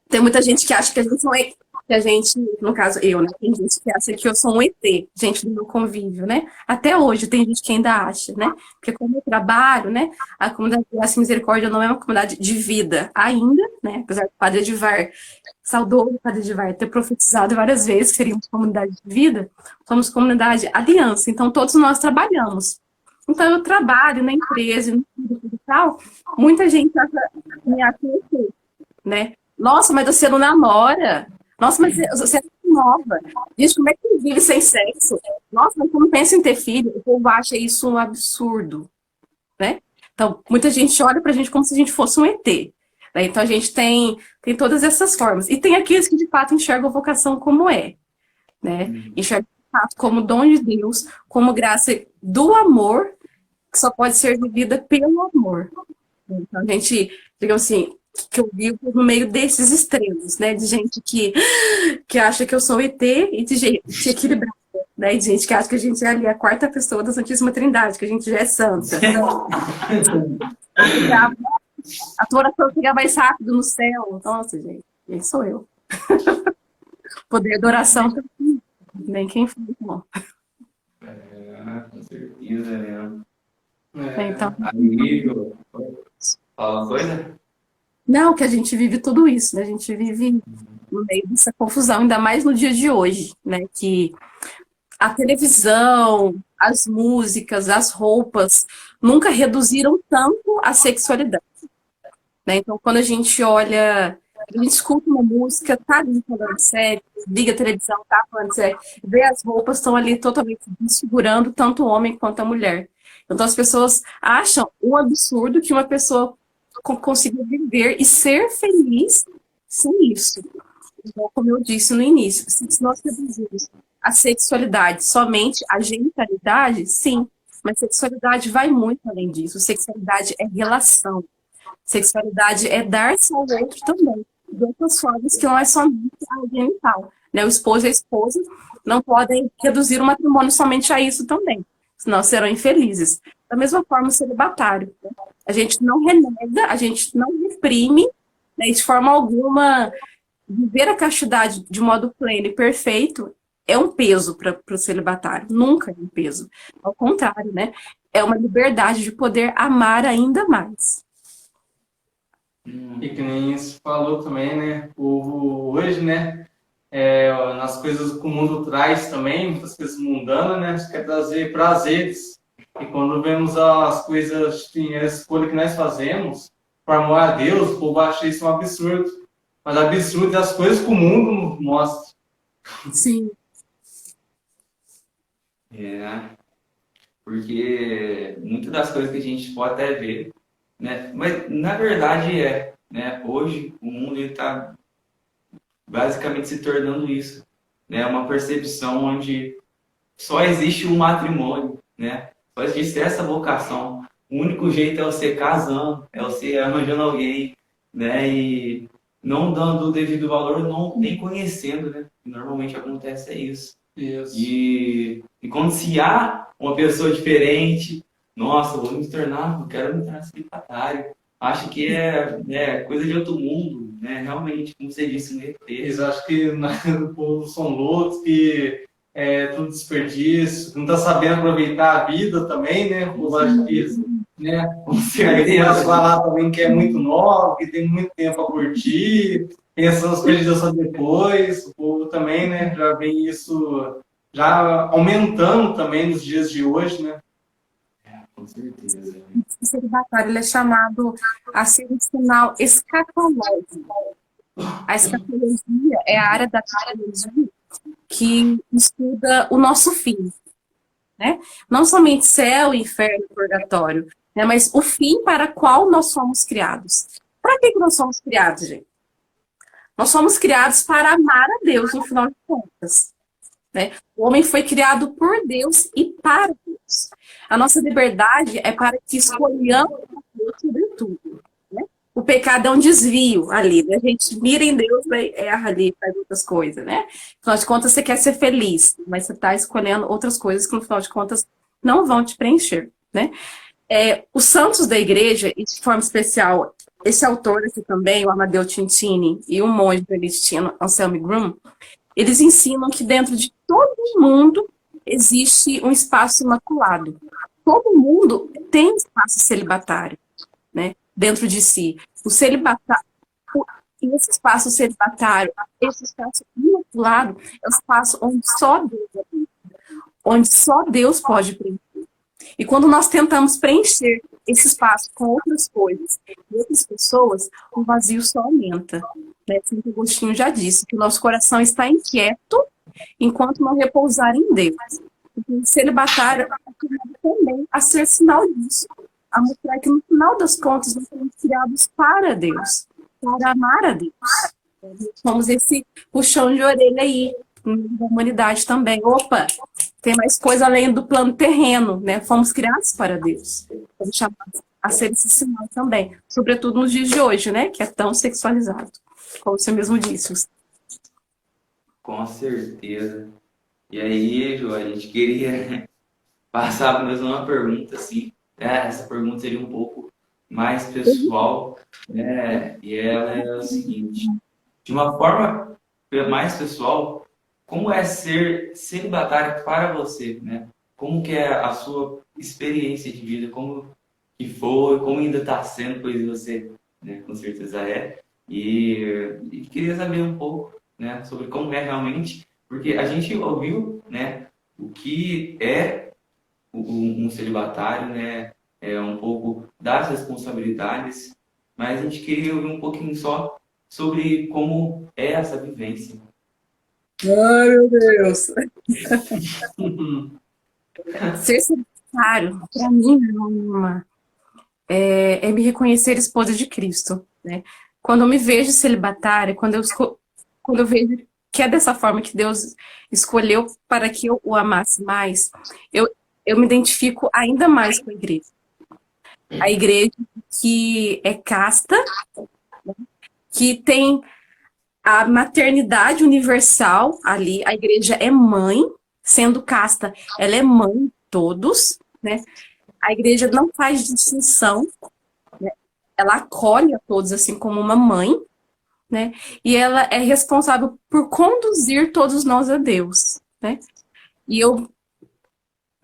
tem muita gente que acha que a gente não é... Que a gente, no caso eu, né? Tem gente que acha que eu sou um ET, gente do meu convívio, né? Até hoje tem gente que ainda acha, né? Porque como eu trabalho, né? A comunidade Graça e Misericórdia não é uma comunidade de vida ainda, né? Apesar do Padre Edivar, saudoso Padre Edivar, ter profetizado várias vezes que seríamos comunidade de vida, somos comunidade aliança, então todos nós trabalhamos. Então eu trabalho na empresa, no público e tal, muita gente me acha ET, né? Nossa, mas você não namora. Nossa, mas você é nova. Gente, como é que vive sem sexo? Nossa, mas eu não penso em ter filho. O povo acha isso um absurdo. Né? Então, muita gente olha pra gente como se a gente fosse um ET. Né? Então, a gente tem todas essas formas. E tem aqueles que, de fato, enxergam a vocação como é. Né? Enxergam, de fato, como dom de Deus, como graça do amor, que só pode ser vivida pelo amor. Então, a gente, digamos assim, que eu vivo no meio desses extremos, né? De gente que acha que eu sou ET e de gente equilibrada, né? E de gente que acha que a gente é ali a quarta pessoa da Santíssima Trindade, que a gente já é santa. A tua oração chega mais rápido no céu. Nossa, gente, quem sou eu? O poder da oração também. Nem quem foi, não. Com certeza, né? Então, Amigo, fala uma coisa? não, que a gente vive tudo isso, né? A gente vive no meio dessa confusão, ainda mais no dia de hoje, né? Que a televisão, as músicas, as roupas nunca reduziram tanto a sexualidade, né? Então, quando a gente olha, a gente escuta uma música, tá ali falando sério, liga a televisão, tá falando sério, vê as roupas, estão ali totalmente desfigurando tanto o homem quanto a mulher. Então, as pessoas acham um absurdo que uma pessoa consiga viver e ser feliz sem isso. Então, como eu disse no início, se nós reduzirmos a sexualidade somente à genitalidade, sim, mas sexualidade vai muito além disso. Sexualidade é relação. Sexualidade é dar-se ao outro também, de outras formas que não é somente a genital. Né? O esposo e a esposa não podem reduzir o matrimônio somente a isso também, senão serão infelizes. Da mesma forma, o celibatário. Né? A gente não renega, a gente não reprime, né, de forma alguma. Viver a castidade de modo pleno e perfeito é um peso para o celibatário, nunca é um peso. Ao contrário, né? É uma liberdade de poder amar ainda mais. E que nem você falou também, né? Hoje, né? Nas coisas que o mundo traz também, muitas coisas mundanas, né? A gente quer trazer prazeres. E quando vemos as coisas, a escolha que nós fazemos, por amor a Deus, o povo acha isso um absurdo. Mas absurdo é as coisas que o mundo mostra. Sim. Porque muitas das coisas que a gente pode até ver, né? Mas na verdade né? Hoje o mundo está basicamente se tornando isso, né? Uma percepção onde só existe um matrimônio, né? Só existe essa vocação. O único jeito é você casando, é você arranjando alguém, né? E não dando o devido valor, nem conhecendo, né? Normalmente acontece isso. Isso. E quando se há uma pessoa diferente, nossa, eu vou me tornar, eu quero me tornar celibatário. Acho que é coisa de outro mundo, né? Realmente, como você disse, no ET. Eles acham que o povo são loucos, que é tudo desperdício, não está sabendo aproveitar a vida também, né? O povo acha que né? A criança vai lá também que é muito nova, que tem muito tempo para curtir, pensando as coisas só depois. O povo também, né? Já vem isso já aumentando também nos dias de hoje, né? Com certeza. O celibatário ele é chamado a ser um sinal escatológico. A escatologia é a área da teologia que estuda o nosso fim, né? Não somente céu, inferno, purgatório, né? Mas o fim para qual nós somos criados. Para que nós somos criados, gente? Nós somos criados para amar a Deus, no final de contas. Né? O homem foi criado por Deus e para Deus. A nossa liberdade é para que escolhamos Deus sobre tudo. Né? O pecado é um desvio ali, né? A gente mira em Deus, né? Erra ali, faz outras coisas, né? Afinal de contas, você quer ser feliz, mas você está escolhendo outras coisas que, no final de contas, não vão te preencher, né? Os santos da igreja, e de forma especial, esse autor aqui também, o Amadeu Tintini, e o monge beneditino Anselmo Grum, eles ensinam que dentro de todo mundo existe um espaço imaculado. Todo mundo tem espaço celibatário, né, dentro de si. O celibatário, esse espaço celibatário, esse espaço imaculado, é o espaço onde só Deus habita, onde só Deus pode preencher. E quando nós tentamos preencher esse espaço com outras coisas e outras pessoas, o vazio só aumenta. Né? Assim que o Agostinho já disse, que o nosso coração está inquieto enquanto não repousar em Deus. Então, o celibatário é também a ser sinal disso, a mostrar que no final das contas nós somos criados para Deus, para amar a Deus. Somos esse puxão de orelha aí, da humanidade também. Opa, tem mais coisa além do plano terreno, né? Fomos criados para Deus. Fomos chamados a ser esse sinal também. Sobretudo nos dias de hoje, né? Que é tão sexualizado, como você mesmo disse. Com certeza. E aí, Ju, a gente queria passar mais uma pergunta, assim, né? Essa pergunta seria um pouco mais pessoal, né? E ela é o seguinte: de uma forma mais pessoal, como é ser celibatário para você, né? Como que é a sua experiência de vida, como que foi, como ainda está sendo, pois você, né, com certeza é. E queria saber um pouco, né, sobre como é realmente, porque a gente ouviu, né, o que é um celibatário, né, é um pouco das responsabilidades, mas a gente queria ouvir um pouquinho só sobre como é essa vivência. Ai, meu Deus! Ser celibatário, para mim, Norma, é me reconhecer esposa de Cristo, né? Quando eu me vejo celibatária, quando eu vejo que é dessa forma que Deus escolheu para que eu o amasse mais, eu, eu me identifico ainda mais com a igreja. A igreja que é casta, que tem a maternidade universal ali, a igreja é mãe, sendo casta, ela é mãe de todos, né? A igreja não faz distinção, né? Ela acolhe a todos assim como uma mãe, né? E ela é responsável por conduzir todos nós a Deus, né? E eu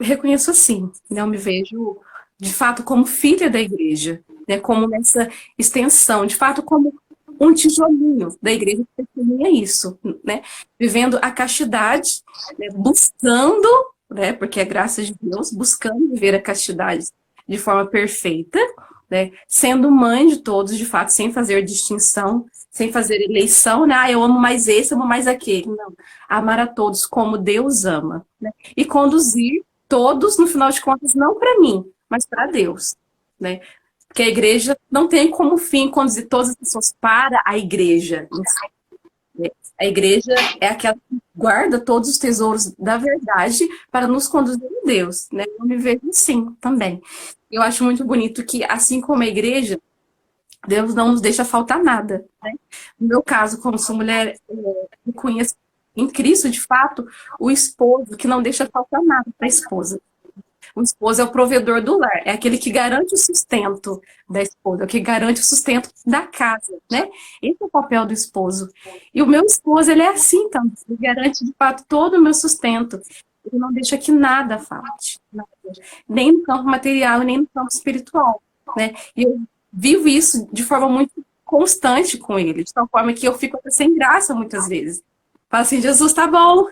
reconheço assim, né? Eu me vejo de fato como filha da igreja, né? Como nessa extensão, de fato como um tijolinho da igreja que testemunha isso, né? Vivendo a castidade, né? Buscando, né? Porque é graça de Deus, buscando viver a castidade de forma perfeita, né? Sendo mãe de todos, de fato, sem fazer distinção, sem fazer eleição, né? Ah, eu amo mais esse, eu amo mais aquele. Não. Amar a todos como Deus ama, né? E conduzir todos, no final de contas, não para mim, mas para Deus, né? Porque a igreja não tem como fim conduzir todas as pessoas para a igreja. A igreja é aquela que guarda todos os tesouros da verdade para nos conduzir a Deus, né? Eu me vejo assim também. Eu acho muito bonito que, assim como a igreja, Deus não nos deixa faltar nada, né? No meu caso, como sou mulher, eu conheço em Cristo, de fato, o esposo que não deixa faltar nada para a esposa. O esposo é o provedor do lar, é aquele que garante o sustento da esposa, é o que garante o sustento da casa, né? Esse é o papel do esposo. E o meu esposo, ele é assim também, ele garante, de fato, todo o meu sustento. Ele não deixa que nada falte, nada. Nem no campo material, nem no campo espiritual, né? E eu vivo isso de forma muito constante com ele, de tal forma que eu fico até sem graça muitas vezes. Falo assim, Jesus, tá bom.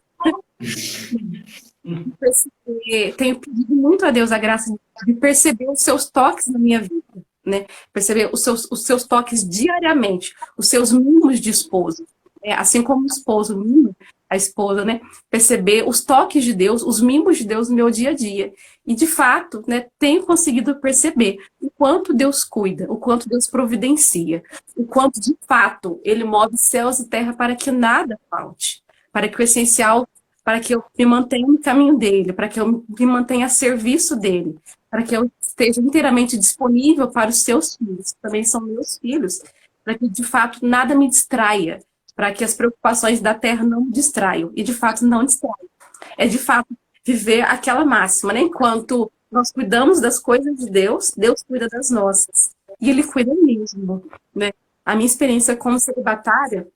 Tenho pedido muito a Deus a graça de perceber os seus toques na minha vida, né? Perceber os seus toques diariamente, os seus mimos de esposo, né? Assim como o esposo mima a esposa, né? Perceber os toques de Deus, os mimos de Deus no meu dia a dia. E, de fato, né, tenho conseguido perceber o quanto Deus cuida, o quanto Deus providencia, o quanto, de fato, Ele move céus e terra para que nada falte, para que o essencial, para que eu me mantenha no caminho dele, para que eu me mantenha a serviço dele, para que eu esteja inteiramente disponível para os seus filhos, que também são meus filhos, para que, de fato, nada me distraia, para que as preocupações da terra não me distraiam, e, de fato, não distraiam. É, de fato, viver aquela máxima, né? Enquanto nós cuidamos das coisas de Deus, Deus cuida das nossas. E Ele cuida mesmo, né? A minha experiência como celibatária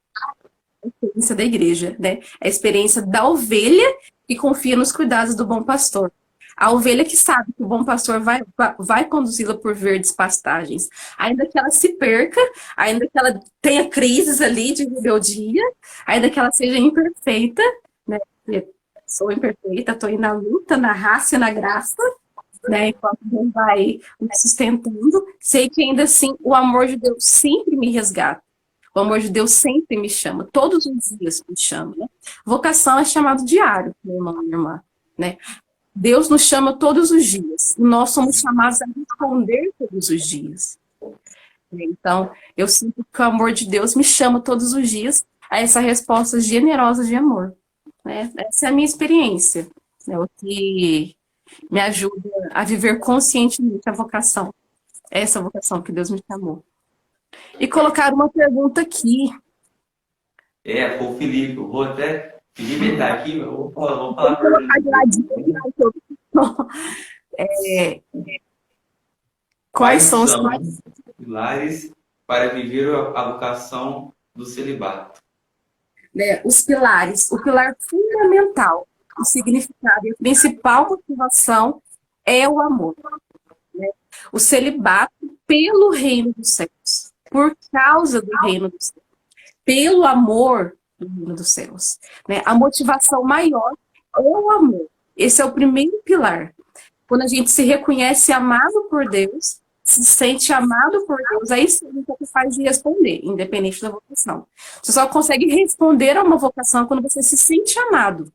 é a experiência da igreja, né? É a experiência da ovelha que confia nos cuidados do bom pastor. A ovelha que sabe que o bom pastor vai conduzi-la por verdes pastagens. Ainda que ela se perca, ainda que ela tenha crises ali de rebeldia, ainda que ela seja imperfeita, né? Sou imperfeita, estou aí na luta, na raça e na graça, né? Enquanto Deus vai me sustentando, sei que ainda assim o amor de Deus sempre me resgata. O amor de Deus sempre me chama, todos os dias me chama, né? Vocação é chamado diário, meu irmão, minha irmã, né? Deus nos chama todos os dias. Nós somos chamados a responder todos os dias. Então, eu sinto que o amor de Deus me chama todos os dias a essa resposta generosa de amor. Né? Essa é a minha experiência, né? O que me ajuda a viver conscientemente a vocação. É essa vocação que Deus me chamou. E colocar uma pergunta aqui. Foi o Felipe. Eu vou até. Felipe está aqui, mas eu vou falar para ele. Quais são os pilares para viver a vocação do celibato? Os pilares, o pilar fundamental, o significado e a principal motivação é o amor. Né? O celibato pelo reino dos céus, por causa do reino dos céus, pelo amor do reino dos céus. Né? A motivação maior é o amor. Esse é o primeiro pilar. Quando a gente se reconhece amado por Deus, se sente amado por Deus, aí sim você faz de responder, independente da vocação. Você só consegue responder a uma vocação quando você se sente amado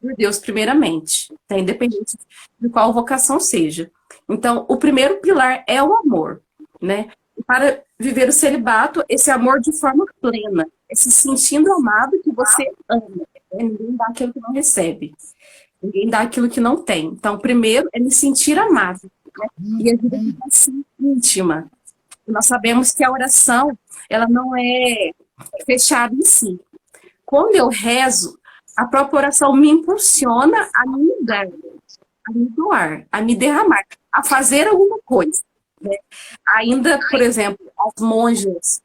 por Deus, primeiramente, tá? Independente de qual vocação seja. Então, o primeiro pilar é o amor, né? E para viver o celibato, esse amor de forma plena, é se sentindo amado que você ama, né? Ninguém dá aquilo que não recebe. Ninguém dá aquilo que não tem. Então, primeiro é me sentir amado. Né? E a vida fica assim, íntima. E nós sabemos que a oração, ela não é fechada em si. Quando eu rezo, a própria oração me impulsiona a me dar, a me doar, a me derramar, a fazer alguma coisa. Né? Ainda, por exemplo, as monjas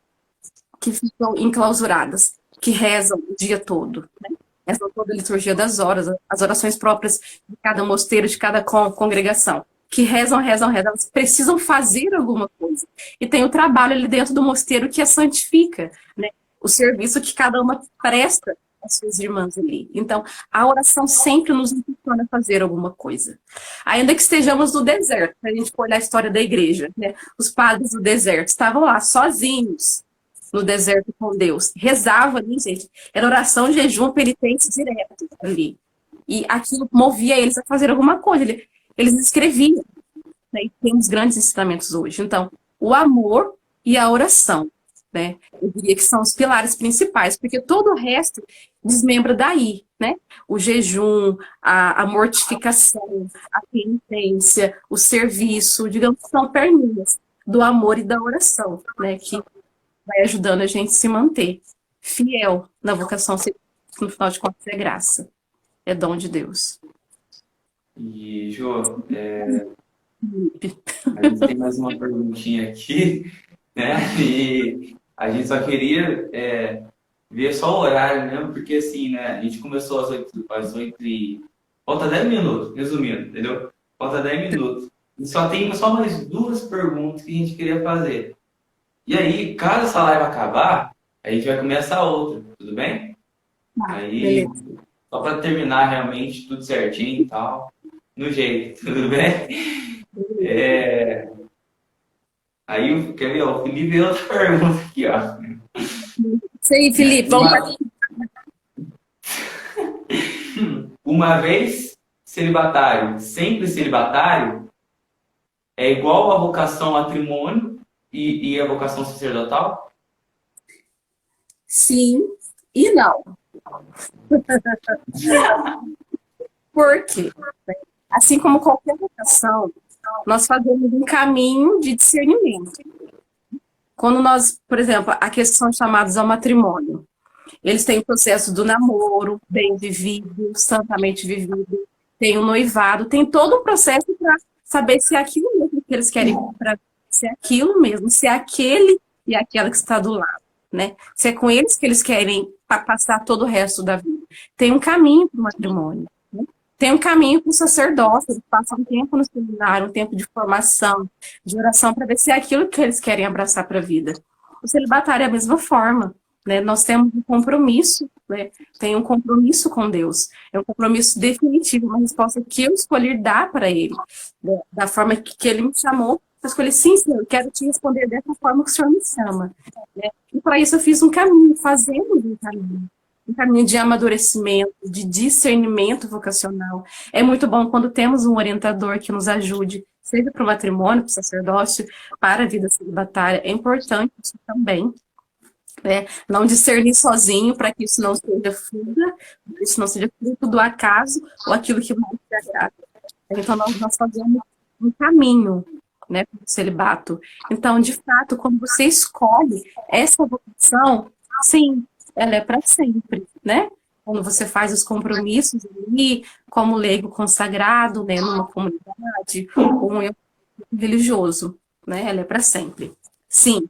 que ficam enclausuradas, que rezam o dia todo, né? Essa toda a liturgia das horas, as orações próprias de cada mosteiro, de cada congregação, que rezam, elas precisam fazer alguma coisa. E tem o trabalho ali dentro do mosteiro que a santifica, né? O serviço que cada uma presta às suas irmãs ali. Então, a oração sempre nos impulsiona a fazer alguma coisa. Ainda que estejamos no deserto, se a gente for olhar a história da igreja, né? Os padres do deserto estavam lá sozinhos, no deserto com Deus. Rezava ali, gente. Era oração, jejum, penitência direto ali. E aquilo movia eles a fazer alguma coisa. Eles escreviam. Né? E temos grandes ensinamentos hoje. Então, o amor e a oração, né? Eu diria que são os pilares principais, porque todo o resto desmembra daí, né? O jejum, a mortificação, a penitência, o serviço, digamos que são perninhas do amor e da oração, né? Que vai ajudando a gente a se manter fiel na vocação, no final de contas é graça, é dom de Deus. E, Jô, a gente tem mais uma perguntinha aqui, né? E a gente só queria ver só o horário mesmo, porque assim, né? A gente começou às 8 e... Falta 10 minutos, resumindo, entendeu? Falta 10 minutos. E só tem só mais 2 perguntas que a gente queria fazer. E aí, caso essa live acabar, a gente vai começar outra, tudo bem? Aí, beleza. Só para terminar realmente tudo certinho e tal, no jeito, tudo bem? Aí, quer ver, o Felipe veio outra pergunta aqui, ó. Isso aí, Felipe, vamos Uma vez celibatário, sempre celibatário, é igual a vocação ao matrimônio e a vocação sacerdotal? Sim e não. Por quê? Assim como qualquer vocação, nós fazemos um caminho de discernimento. Quando nós, por exemplo, a questão chamados ao matrimônio, eles têm o processo do namoro, bem vivido, santamente vivido, tem o noivado, tem todo um processo para saber se é aquilo mesmo que eles querem para se é aquilo mesmo, se é aquele e aquela que está do lado, né? Se é com eles que eles querem passar todo o resto da vida. Tem um caminho para o matrimônio, né? Tem um caminho para o sacerdócio, eles passam um tempo no seminário, um tempo de formação, de oração, para ver se é aquilo que eles querem abraçar para a vida. O celibatário é a mesma forma, né? Nós temos um compromisso, né? Tem um compromisso com Deus, é um compromisso definitivo, uma resposta que eu escolhi dar para Ele, né? Da forma que Ele me chamou. Eu escolhi, sim, Senhor, eu quero te responder dessa forma que o Senhor me chama. Né? E para isso eu fiz um caminho, fazemos um caminho de amadurecimento, de discernimento vocacional. É muito bom quando temos um orientador que nos ajude, seja para o matrimônio, para o sacerdócio, para a vida celibatária. É importante isso também. Né? Não discernir sozinho para que isso não seja fuga, isso não seja fruto do acaso ou aquilo que mais te agrada. Então nós fazemos um caminho, né, para o celibato. Então, de fato, quando você escolhe essa vocação, sim, ela é para sempre, né? Quando você faz os compromissos ali, como leigo consagrado, né, numa comunidade, ou um religioso, né? Ela é para sempre. Sim.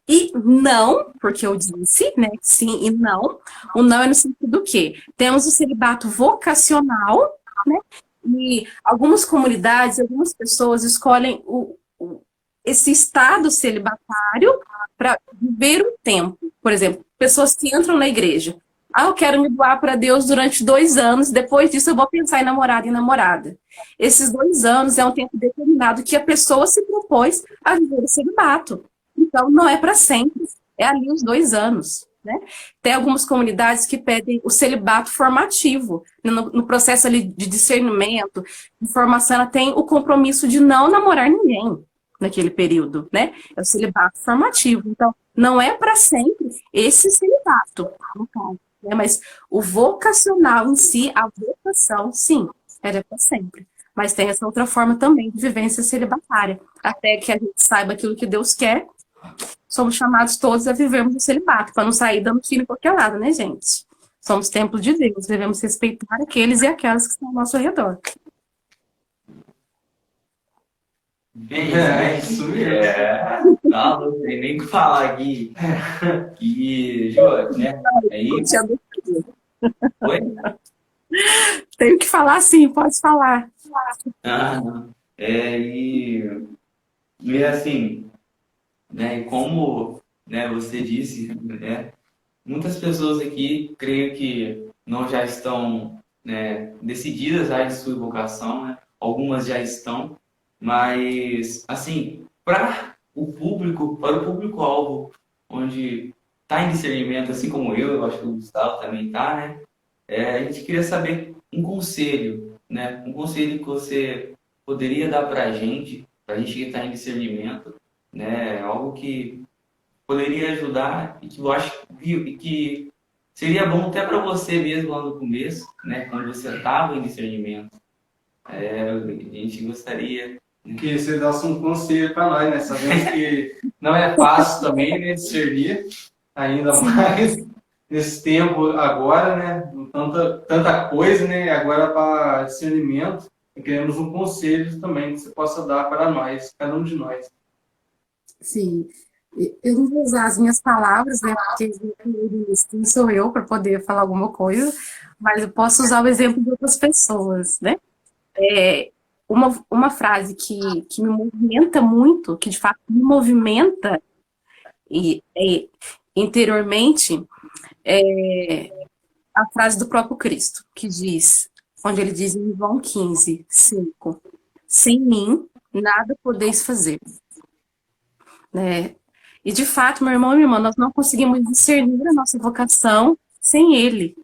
E não, porque eu disse, né? Sim e não. O não é no sentido do quê? Temos o celibato vocacional, né? E algumas comunidades, algumas pessoas escolhem esse estado celibatário para viver um tempo. Por exemplo, pessoas que entram na igreja. Ah, eu quero me doar para Deus durante 2 anos, depois disso eu vou pensar em namorado e namorada. Esses 2 anos é um tempo determinado que a pessoa se propôs a viver o celibato. Então, não é para sempre, é ali os 2 anos. Né? Tem algumas comunidades que pedem o celibato formativo. No processo ali de discernimento, de formação, ela tem o compromisso de não namorar ninguém naquele período, né? É o celibato formativo. Então, não é para sempre esse celibato, no caso, né? Mas o vocacional em si, a vocação, sim, era para sempre. Mas tem essa outra forma também de vivência celibatária. Até que a gente saiba aquilo que Deus quer, somos chamados todos a vivermos o celibato, para não sair dando tiro em qualquer lado, né, gente? Somos templo de Deus, devemos respeitar aqueles e aquelas que estão ao nosso redor. Bem, isso mesmo. Não tem nem o que falar aqui. E, Jô, né? Aí. Oi? Tenho que falar sim, pode falar. Não. E assim, né? E como, né, você disse, né? Muitas pessoas aqui, creio que não já estão, né, decididas a de sua vocação, né? Algumas já estão. Mas, assim, para o público-alvo, onde está em discernimento, assim como eu acho que o Gustavo também está, né? A gente queria saber um conselho, né? Um conselho que você poderia dar para a gente que está em discernimento, né? Algo que poderia ajudar e que eu acho que seria bom até para você mesmo lá no começo, né? Quando você estava em discernimento. A gente gostaria que você desse um conselho para nós, né? Sabemos que não é fácil também, né, discernir, ainda mais nesse tempo agora, né? Tanta coisa, né? Agora para discernimento, e queremos um conselho também que você possa dar para nós, cada um de nós. Sim. Eu não vou usar as minhas palavras, né? Porque quem sou eu para poder falar alguma coisa, mas eu posso usar o exemplo de outras pessoas, né? Uma frase que me movimenta muito, que de fato me movimenta interiormente, é a frase do próprio Cristo, que diz, onde ele diz em João 15, 5, sem mim, nada podeis fazer. Né? E de fato, meu irmão e minha irmã, nós não conseguimos discernir a nossa vocação sem ele.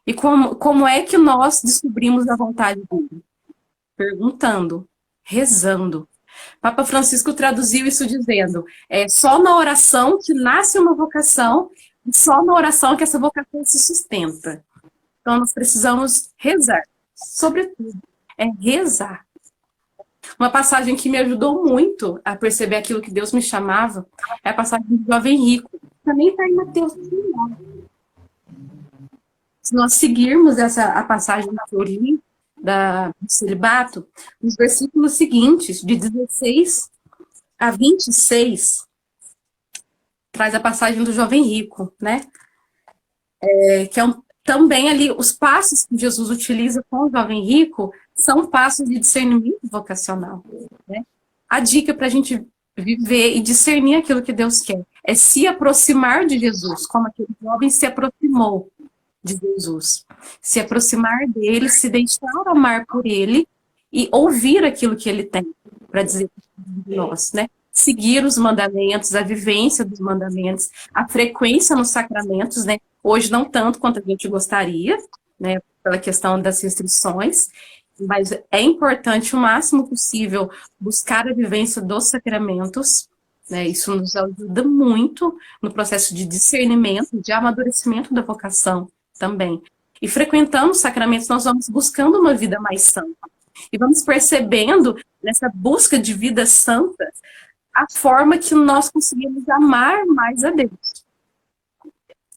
E como é que nós descobrimos a vontade dele? Perguntando, rezando. Papa Francisco traduziu isso dizendo, só na oração que nasce uma vocação, e só na oração que essa vocação se sustenta. Então nós precisamos rezar, sobretudo, rezar. Uma passagem que me ajudou muito a perceber aquilo que Deus me chamava é a passagem do jovem rico. Também está em Mateus 19. Se nós seguirmos a passagem que eu li, do celibato, nos versículos seguintes, de 16 a 26, traz a passagem do jovem rico, né? Que é também ali, os passos que Jesus utiliza com o jovem rico são passos de discernimento vocacional, né? A dica para a gente viver e discernir aquilo que Deus quer é se aproximar de Jesus, como aquele jovem se aproximou de Jesus, se aproximar dele, se deixar amar por ele e ouvir aquilo que ele tem para dizer de nós, né? Seguir os mandamentos, a vivência dos mandamentos, a frequência nos sacramentos, né? Hoje não tanto quanto a gente gostaria, né? Pela questão das restrições, mas é importante o máximo possível buscar a vivência dos sacramentos, né? Isso nos ajuda muito no processo de discernimento, de amadurecimento da vocação também. E frequentando os sacramentos, nós vamos buscando uma vida mais santa. E vamos percebendo nessa busca de vida santa, a forma que nós conseguimos amar mais a Deus.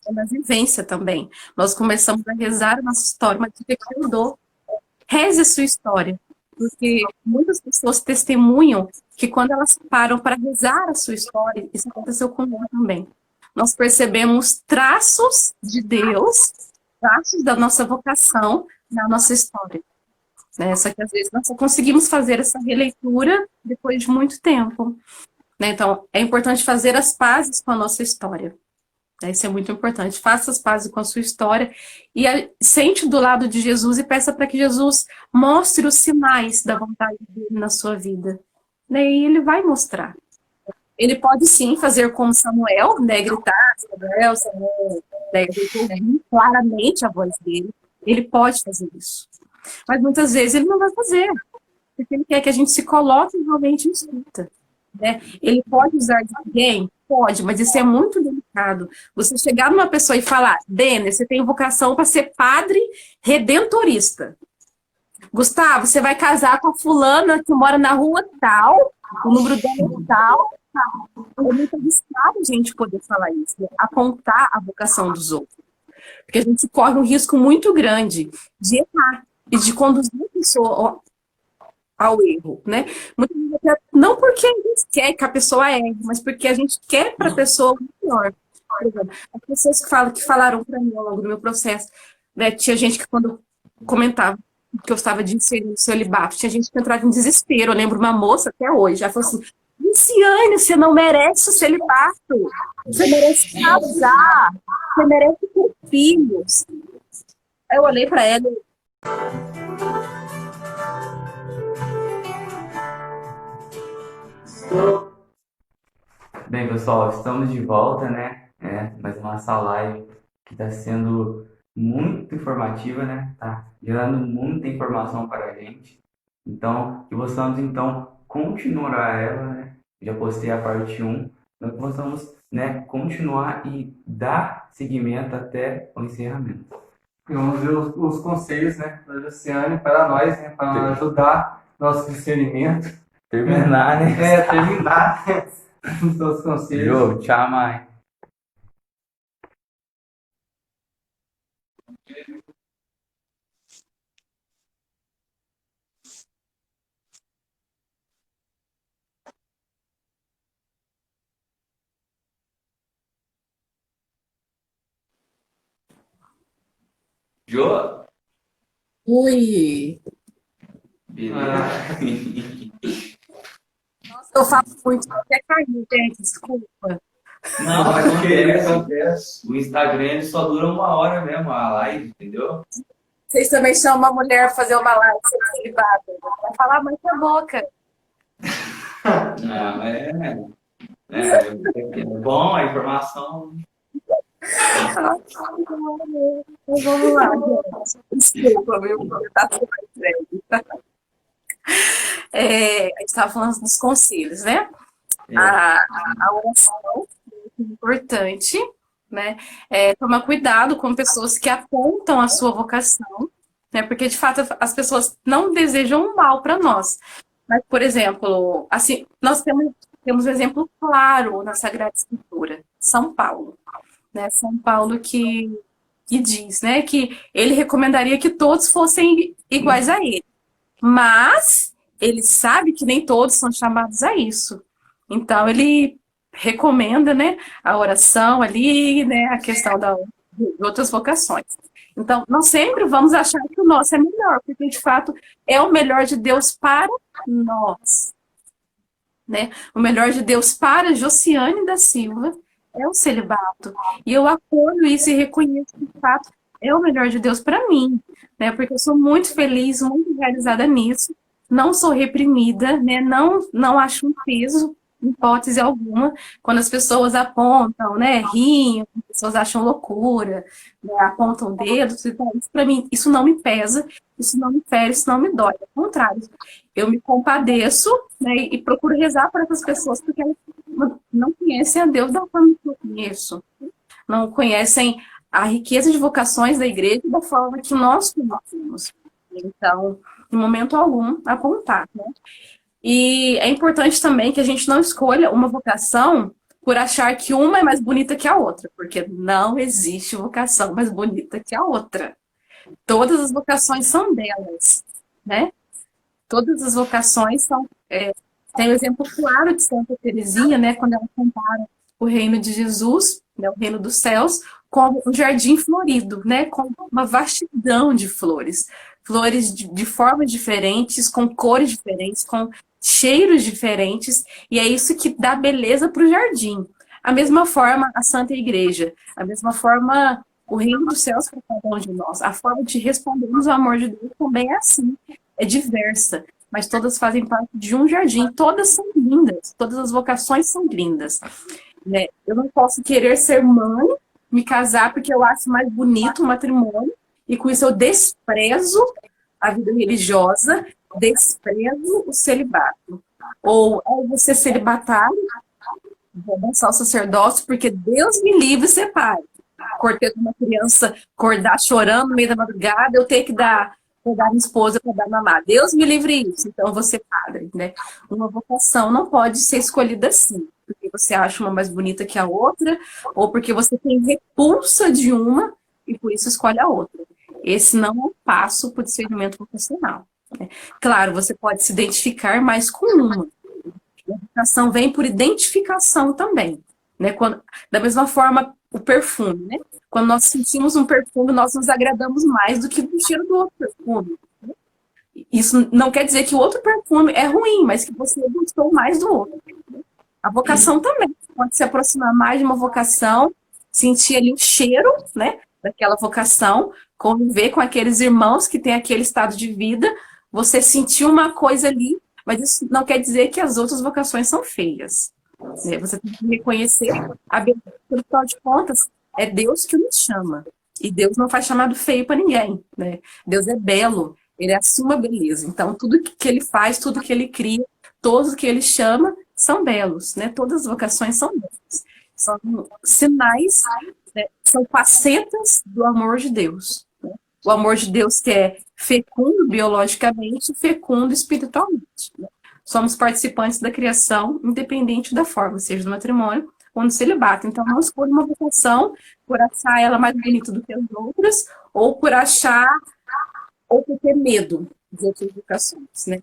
É na vivência também. Nós começamos a rezar a nossa história, uma dica que eu dou. Reze a sua história. Porque muitas pessoas testemunham que quando elas param para rezar a sua história, isso aconteceu comigo também. Nós percebemos traços de Deus, traços da nossa vocação na nossa história. Né? Só que às vezes nós só conseguimos fazer essa releitura depois de muito tempo. Né? Então, é importante fazer as pazes com a nossa história. Isso é muito importante. Faça as pazes com a sua história e sente do lado de Jesus e peça para que Jesus mostre os sinais da vontade dele na sua vida. E ele vai mostrar. Ele pode sim fazer como Samuel, né, gritar, Samuel, Samuel, né, ouvir claramente a voz dele. Ele pode fazer isso. Mas muitas vezes ele não vai fazer, porque ele quer que a gente se coloque realmente em escuta. Né? Ele pode usar de alguém? Pode, mas isso é muito delicado. Você chegar numa pessoa e falar, Denner, você tem vocação para ser padre redentorista. Gustavo, você vai casar com a fulana que mora na rua tal, o número dela é tal. É muito arriscado a gente poder falar isso, né? Apontar a vocação dos outros. Porque a gente corre um risco muito grande de errar e de conduzir a pessoa ao erro, né? Muitas vezes, não porque a gente quer que a pessoa erre, mas porque a gente quer para a pessoa o melhor. Por exemplo, as pessoas que falaram para mim ao longo do meu processo, né, tinha gente que quando comentava que eu estava de inserir no celibato, tinha gente que entrava em desespero. Eu lembro uma moça até hoje, ela falou assim, Luciane, você não merece o celibato, você merece casar, você merece ter filhos. Aí eu olhei para ela e... Bem, pessoal, estamos de volta, né? Mais uma live que está sendo muito informativa, né? Tá gerando muita informação para a gente. Então, que possamos, então, continuar ela, né? Já postei a parte 1. Então, que possamos, né, continuar e dar seguimento até o encerramento. E vamos ver os conselhos, né, da Luciane para nós, né, para ajudar nosso discernimento. Terminar, né? Terminar os seus conselhos. Jô, tchau, mãe. Jô? Ui! Beleza. Nossa, eu falo muito, até cair, gente, desculpa. Não, mas acontece. O Instagram ele só dura 1 hora mesmo, a live, entendeu? Vocês também chamam uma mulher a fazer uma live sem celibato. Vai falar muito a boca. Não, é bom a informação. Então, vamos lá, gente. Desculpa, meu nome tá super sério. A gente estava falando dos conselhos, né? A oração é muito importante, né? Tomar cuidado com pessoas que apontam a sua vocação, né? Porque, de fato, as pessoas não desejam o mal para nós. Mas, por exemplo, assim, nós temos um exemplo claro na Sagrada Escritura, São Paulo. Né? São Paulo que diz, né, que ele recomendaria que todos fossem iguais a ele. Mas ele sabe que nem todos são chamados a isso. Então, ele recomenda, né, a oração ali, né, a questão de outras vocações. Então, nós sempre vamos achar que o nosso é melhor, porque, de fato, é o melhor de Deus para nós. Né? O melhor de Deus para Josiane da Silva é o celibato. E eu acolho isso e reconheço que, de fato, é o melhor de Deus para mim, né? Porque eu sou muito feliz, muito realizada nisso. Não sou reprimida, né? Não acho um peso, em hipótese alguma, quando as pessoas apontam, né? Riem, as pessoas acham loucura, né? Apontam dedos. Então, isso para mim, isso não me pesa, isso não me fere, isso não me dói. Ao contrário, eu me compadeço, né? E procuro rezar para essas pessoas, porque elas não conhecem a Deus da forma que eu conheço. Não conhecem a riqueza de vocações da igreja da forma que nós conhecemos. Então, em momento algum, apontar, né? E é importante também que a gente não escolha uma vocação por achar que uma é mais bonita que a outra, porque não existe vocação mais bonita que a outra. Todas as vocações são belas, né? Todas as vocações são. Tem o exemplo claro de Santa Teresinha, né? Quando ela compara o reino de Jesus, né, o reino dos céus, como um jardim florido, né? Com uma vastidão de flores. Flores de formas diferentes, com cores diferentes, com cheiros diferentes, e é isso que dá beleza para o jardim. A mesma forma a Santa Igreja, a mesma forma o reino dos céus para cada um de nós. A forma de respondermos ao amor de Deus também é assim, é diversa, mas todas fazem parte de um jardim, todas são lindas, todas as vocações são lindas. Né? Eu não posso querer ser mãe, me casar porque eu acho mais bonito o matrimônio, e com isso eu desprezo a vida religiosa, desprezo o celibato. Ou é você celibatário, vou dançar o sacerdócio, porque Deus me livre ser pai. Cortei uma criança acordar chorando no meio da madrugada, eu tenho que dar minha esposa para dar mamar. Deus me livre isso, então eu vou ser padre, né? Uma vocação não pode ser escolhida assim, porque você acha uma mais bonita que a outra, ou porque você tem repulsa de uma e por isso escolhe a outra. Esse não é um passo para o discernimento vocacional. Né? Claro, você pode se identificar mais com uma. A vocação vem por identificação também. Né? Da mesma forma, o perfume. Né? Quando nós sentimos um perfume, nós nos agradamos mais do que o cheiro do outro perfume. Isso não quer dizer que o outro perfume é ruim, mas que você gostou mais do outro. A vocação também. Você pode se aproximar mais de uma vocação, sentir ali o cheiro, né, daquela vocação, conviver com aqueles irmãos que têm aquele estado de vida, você sentir uma coisa ali, mas isso não quer dizer que as outras vocações são feias. Né? Você tem que reconhecer a beleza, pelo final de contas, é Deus que nos chama. E Deus não faz chamado feio para ninguém. Né? Deus é belo, ele é a sua beleza. Então, tudo que ele faz, tudo que ele cria, todos que ele chama, são belos. Né? Todas as vocações são belas. São sinais, né? São facetas do amor de Deus. Né? O amor de Deus que é fecundo biologicamente e fecundo espiritualmente. Né? Somos participantes da criação, independente da forma, seja do matrimônio ou no celibato. Então, não escolha uma vocação por achar ela mais bonita do que as outras, ou por achar, ou por ter medo de outras vocações, né?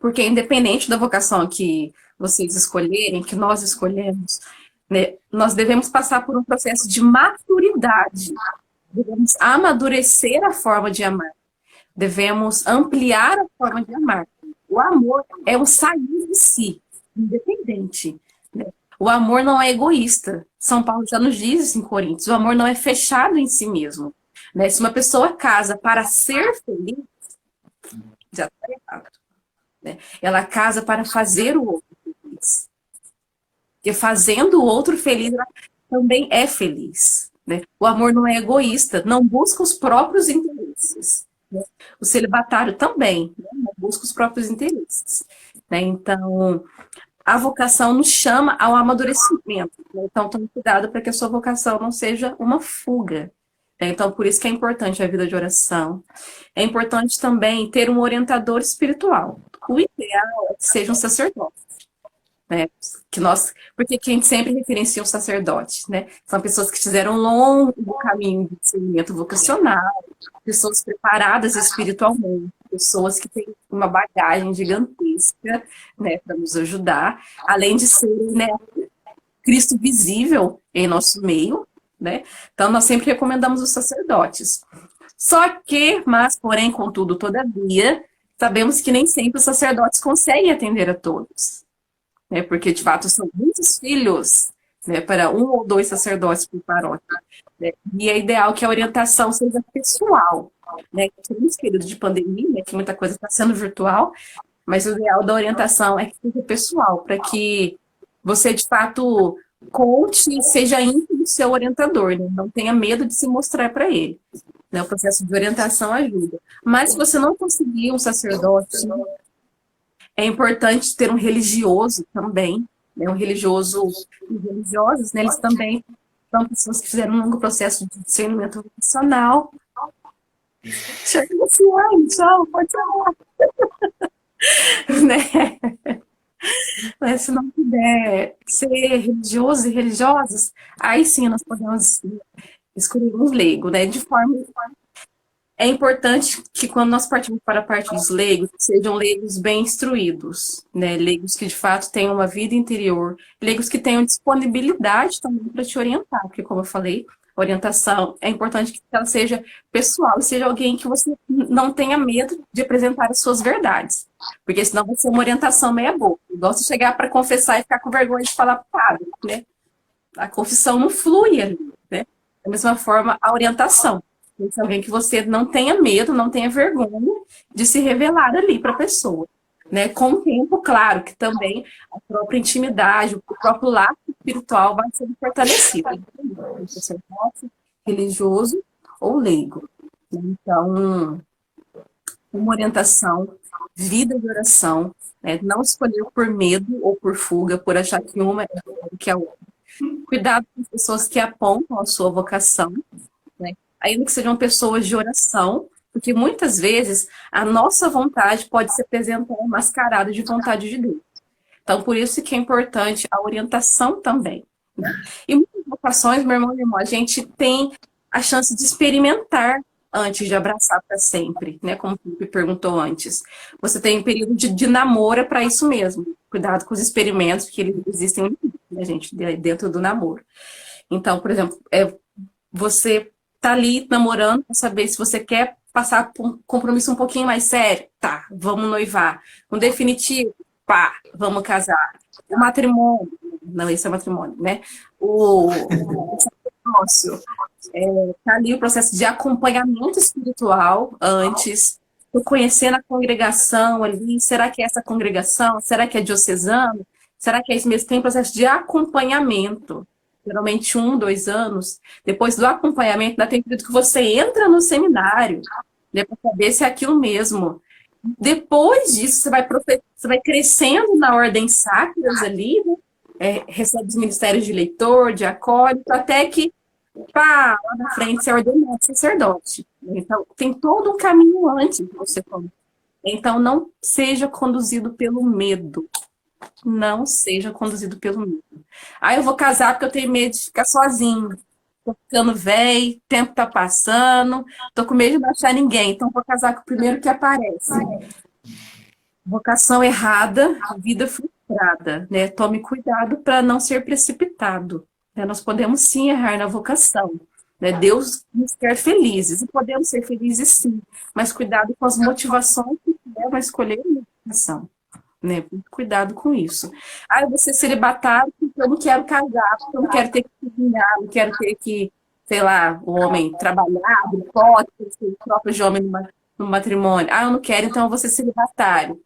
Porque independente da vocação que vocês escolherem, que nós escolhemos, né, nós devemos passar por um processo de maturidade. Devemos amadurecer a forma de amar. Devemos ampliar a forma de amar. O amor é um sair de si, independente. Né? O amor não é egoísta. São Paulo já nos diz isso em Coríntios. O amor não é fechado em si mesmo. Né? Se uma pessoa casa para ser feliz, já está errado. Né? Ela casa para fazer o outro feliz. Porque fazendo o outro feliz, ela também é feliz. Né? O amor não é egoísta, não busca os próprios interesses. Né? O celibatário também, né? Não busca os próprios interesses. Né? Então, a vocação nos chama ao amadurecimento. Né? Então, tome cuidado para que a sua vocação não seja uma fuga. Né? Então, por isso que é importante a vida de oração. É importante também ter um orientador espiritual. O ideal é que seja um sacerdote. Né? Porque a gente sempre referencia os sacerdotes, né? São pessoas que fizeram um longo caminho de discernimento vocacional, pessoas preparadas espiritualmente, pessoas que têm uma bagagem gigantesca, né, para nos ajudar, além de ser, né, Cristo visível em nosso meio, né? Então nós sempre recomendamos os sacerdotes. Mas, porém, contudo, todavia, sabemos que nem sempre os sacerdotes conseguem atender a todos. Né, porque, de fato, são muitos filhos, né, para 1 ou 2 sacerdotes por paróquia. Né, e é ideal que a orientação seja pessoal. Né, temos período de pandemia, né, que muita coisa está sendo virtual, mas o ideal da orientação é que seja pessoal, para que você, de fato, conte e seja íntimo do seu orientador, né, não tenha medo de se mostrar para ele. Né, o processo de orientação ajuda. Mas se você não conseguir um sacerdote, é importante ter um religioso também, né? Um religioso e religiosos, né? Eles também são pessoas que fizeram um longo processo de discernimento vocacional. Chega assim, ai, tchau, pode falar. né? Mas se não puder ser religioso e religiosas, aí sim nós podemos escolher um leigo, né? De forma é importante que quando nós partimos para a parte dos leigos, sejam leigos bem instruídos, né? Leigos que de fato tenham uma vida interior, leigos que tenham disponibilidade também para te orientar, porque como eu falei, orientação é importante que ela seja pessoal, seja alguém que você não tenha medo de apresentar as suas verdades, porque senão vai ser uma orientação meia boca. Igual você chegar para confessar e ficar com vergonha de falar para o padre, né? A confissão não flui ali, né? Da mesma forma, a orientação. Tem que ser alguém que você não tenha medo, não tenha vergonha de se revelar ali para a pessoa. Né? Com o tempo, claro, que também a própria intimidade, o próprio laço espiritual vai sendo fortalecido. Sacerdote, religioso ou leigo. Então, uma orientação, vida de oração, né? Não escolher por medo ou por fuga, por achar que uma é melhor que a outra. Cuidado com as pessoas que apontam a sua vocação, né? Ainda que sejam pessoas de oração, porque muitas vezes a nossa vontade pode se apresentar mascarada de vontade de Deus. Então, por isso que é importante a orientação também, né? E muitas vocações, meu irmão e irmã, a gente tem a chance de experimentar antes de abraçar para sempre, né? Como o Felipe perguntou antes. Você tem um período de namoro para isso mesmo. Cuidado com os experimentos, porque eles existem, né, gente, dentro do namoro. Então, por exemplo, você tá ali namorando para saber se você quer passar por um compromisso um pouquinho mais sério. Tá, vamos noivar. Um definitivo, pá, vamos casar. O matrimônio, não, esse é matrimônio, né? O sacerdócio, tá ali o processo de acompanhamento espiritual antes, conhecendo a congregação ali, será que é essa congregação? Será que é diocesano? Será que é isso mesmo? Tem um processo de acompanhamento, geralmente 1, 2 anos. Depois do acompanhamento, ainda tem período que você entra no seminário, né, para saber se é aquilo mesmo. Depois disso, você vai crescendo na ordem sacras ali, né? Recebe os ministérios de leitor, de acólito, até que pá, lá na frente você é ordenado sacerdote. Então, tem todo um caminho antes de você tomar. Então, não seja conduzido pelo medo. Não seja conduzido pelo medo. Ah, eu vou casar porque eu tenho medo de ficar sozinho. Tô ficando velho, tempo tá passando, tô com medo de não achar ninguém, então vou casar com o primeiro que aparece. Vocação errada, vida frustrada, né? Tome cuidado para não ser precipitado, né? Nós podemos sim errar na vocação, né? Deus nos quer felizes, e podemos ser felizes sim, mas cuidado com as motivações que levam a escolher a vocação, né? Muito cuidado com isso. Ah, eu vou ser celibatário porque eu não quero casar, porque eu não quero ter que cozinhar, não quero ter que, sei lá, o homem trabalhar, não pode ser próprio de homem no matrimônio. Ah, eu não quero, então eu vou ser celibatário.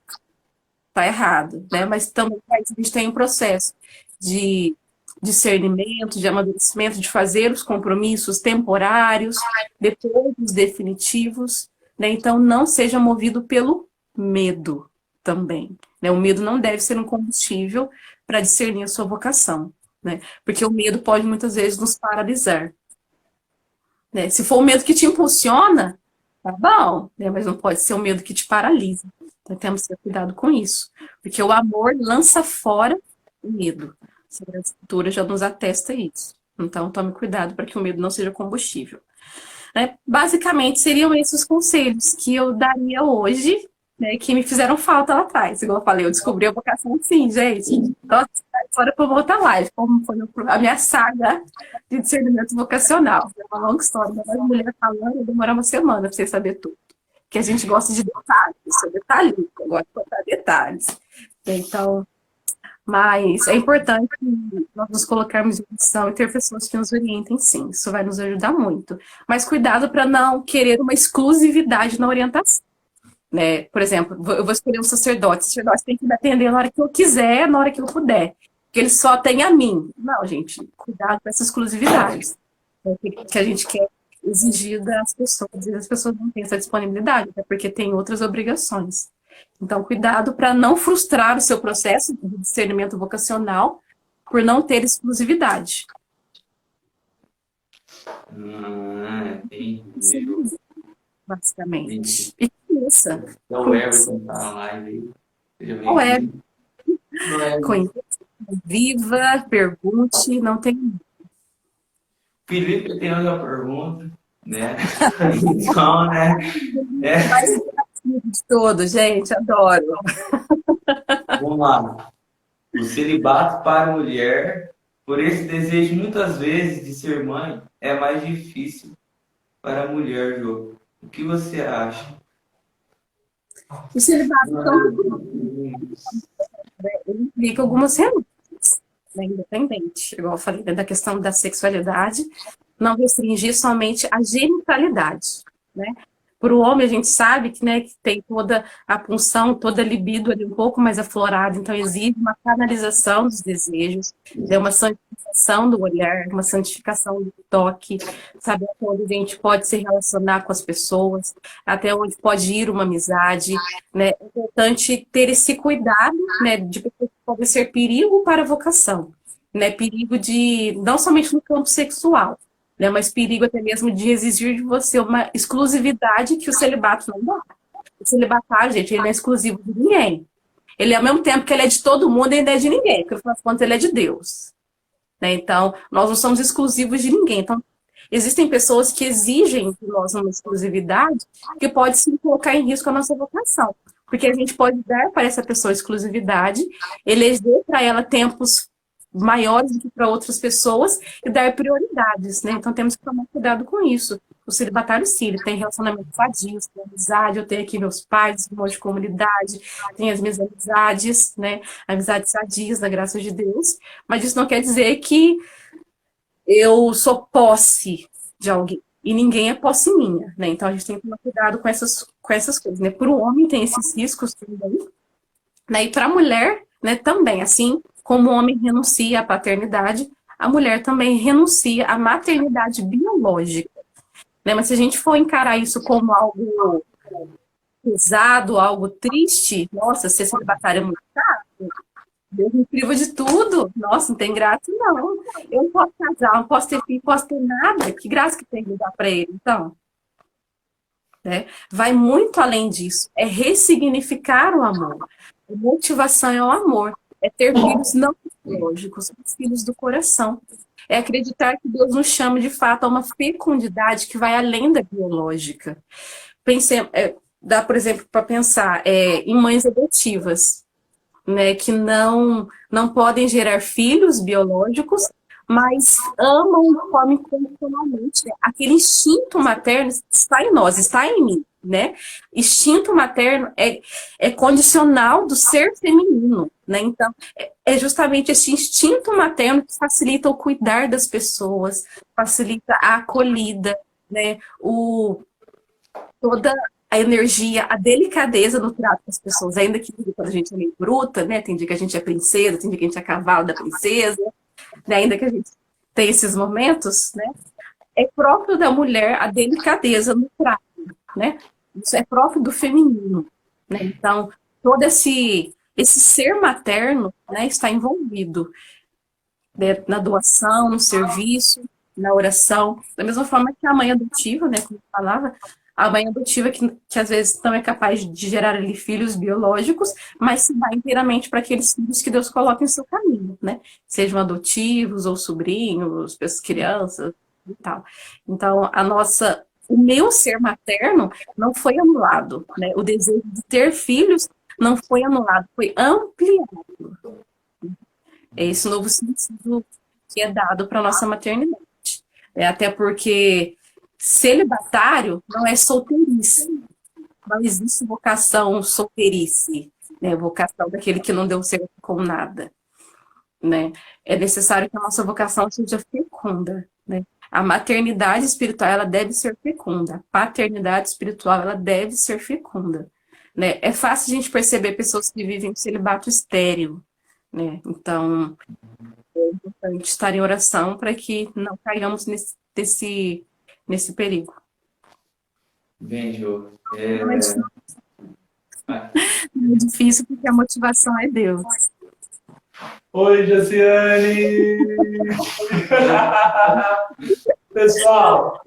Tá errado, né? Mas também a gente tem um processo de discernimento, de amadurecimento, de fazer os compromissos temporários, depois os definitivos, né? Então não seja movido pelo medo também, né? O medo não deve ser um combustível para discernir a sua vocação, né? Porque o medo pode muitas vezes nos paralisar, né? Se for o medo que te impulsiona, tá bom, né? Mas não pode ser o medo que te paralisa. Então temos que ter cuidado com isso, porque o amor lança fora o medo. A Escritura já nos atesta isso. Então tome cuidado para que o medo não seja combustível, né? Basicamente seriam esses os conselhos que eu daria hoje, né, que me fizeram falta lá atrás. Igual eu falei, eu descobri a vocação assim, gente. Nossa, história para uma outra live, como foi a minha saga de discernimento vocacional. É uma longa história, mas a mulher falando, demorar uma semana para você saber tudo. Que a gente gosta de detalhes, eu detalhe, eu gosto de contar detalhes. Então, mas é importante nós nos colocarmos em missão e ter pessoas que nos orientem, sim. Isso vai nos ajudar muito. Mas cuidado para não querer uma exclusividade na orientação, né? Por exemplo, eu vou escolher um sacerdote. O sacerdote tem que me atender na hora que eu quiser, na hora que eu puder. Porque ele só tem a mim. Não, gente, cuidado com essa exclusividade, né, que a gente quer exigir das pessoas. E as pessoas não têm essa disponibilidade, até porque tem outras obrigações. Então, cuidado para não frustrar o seu processo de discernimento vocacional por não ter exclusividade. Entendi. Basicamente. E isso. Então, o Everton tá na live aí. Seja Qual é? bem-vindo. Conheça, viva, pergunte, não tem. Felipe tem outra pergunta, né? Então, né? Mais divertido de todo, gente, adoro. Vamos lá. O celibato para a mulher, por esse desejo muitas vezes de ser mãe, é mais difícil para a mulher, Jô. O que você acha? O celibato, ele implica algumas renúncias, né, independente, igual eu falei, né, da questão da sexualidade, não restringir somente a genitalidade, né? Para o homem, a gente sabe que, né, que tem toda a punção, toda a libido ali um pouco mais aflorada, então exige uma canalização dos desejos, né, uma santificação do olhar, uma santificação do toque, saber até onde a gente pode se relacionar com as pessoas, até onde pode ir uma amizade, né? É importante ter esse cuidado, né, de pessoas que podem ser perigo para a vocação, né, perigo de, não somente no campo sexual, né, mas perigo até mesmo de exigir de você uma exclusividade que o celibato não dá. O celibatário, gente, ele não é exclusivo de ninguém. Ele, ao mesmo tempo que ele é de todo mundo, ele não é de ninguém, porque, afinal de contas, ele é de Deus. Né? Então, nós não somos exclusivos de ninguém. Então, existem pessoas que exigem de nós uma exclusividade que pode sim colocar em risco a nossa vocação. Porque a gente pode dar para essa pessoa exclusividade, eleger para ela tempos maiores do que para outras pessoas e dar prioridades, né? Então temos que tomar cuidado com isso. O celibatário, sim, ele tem relacionamentos sadios, tem amizade, eu tenho aqui meus pais, um monte de comunidade, tenho as minhas amizades, né? Amizades sadias, da graça de Deus, mas isso não quer dizer que eu sou posse de alguém. E ninguém é posse minha, né? Então a gente tem que tomar cuidado com essas coisas, né? Para o homem tem esses riscos também, né? E para a mulher, né, também, assim como o homem renuncia à paternidade, a mulher também renuncia à maternidade biológica, né? Mas se a gente for encarar isso como algo pesado, algo triste, nossa, ser celibatária é muito chato, Deus me priva de tudo, nossa, não tem graça não. Eu não posso casar, não posso ter filho, não posso ter nada, que graça que tem que dar para ele, então? Né? Vai muito além disso, é ressignificar o amor. A motivação é o amor, é ter filhos não biológicos, mas filhos do coração. É acreditar que Deus nos chama de fato a uma fecundidade que vai além da biológica. Pensemos, dá, por exemplo, para pensar em mães adotivas, né, que não podem gerar filhos biológicos, mas amam e comem incondicionalmente. Aquele instinto materno está em nós, está em mim, né? Instinto materno é condicional do ser feminino, né? Então, é justamente esse instinto materno que facilita o cuidar das pessoas, facilita a acolhida, né? Toda a energia, a delicadeza no trato com as pessoas, ainda que quando a gente é meio bruta, né? Tem dia que a gente é princesa, tem dia que a gente é cavalo da princesa, né? Ainda que a gente tem esses momentos, né? É próprio da mulher a delicadeza no trato, né? Isso é próprio do feminino, né? Então, todo esse ser materno, né, está envolvido, né, na doação, no serviço, na oração, da mesma forma que a mãe adotiva, né, como eu falava, a mãe adotiva que às vezes não é capaz de gerar ali filhos biológicos, mas se dá inteiramente para aqueles filhos que Deus coloca em seu caminho, né? Sejam adotivos ou sobrinhos, crianças e tal. Então, o meu ser materno não foi anulado, né? O desejo de ter filhos não foi anulado, foi ampliado. É esse novo sentido que é dado para a nossa maternidade. Até porque celibatário não é solteirice. Não existe vocação solteirice, né? Vocação daquele que não deu certo com nada, né? É necessário que a nossa vocação seja fecunda, né? A maternidade espiritual, ela deve ser fecunda. A paternidade espiritual, ela deve ser fecunda, né? É fácil a gente perceber pessoas que vivem um celibato estéril, né? Então, é importante estar em oração para que não caiamos nesse perigo. Bem, Jô. Não é difícil porque a motivação é Deus. Oi, Josiane! Pessoal,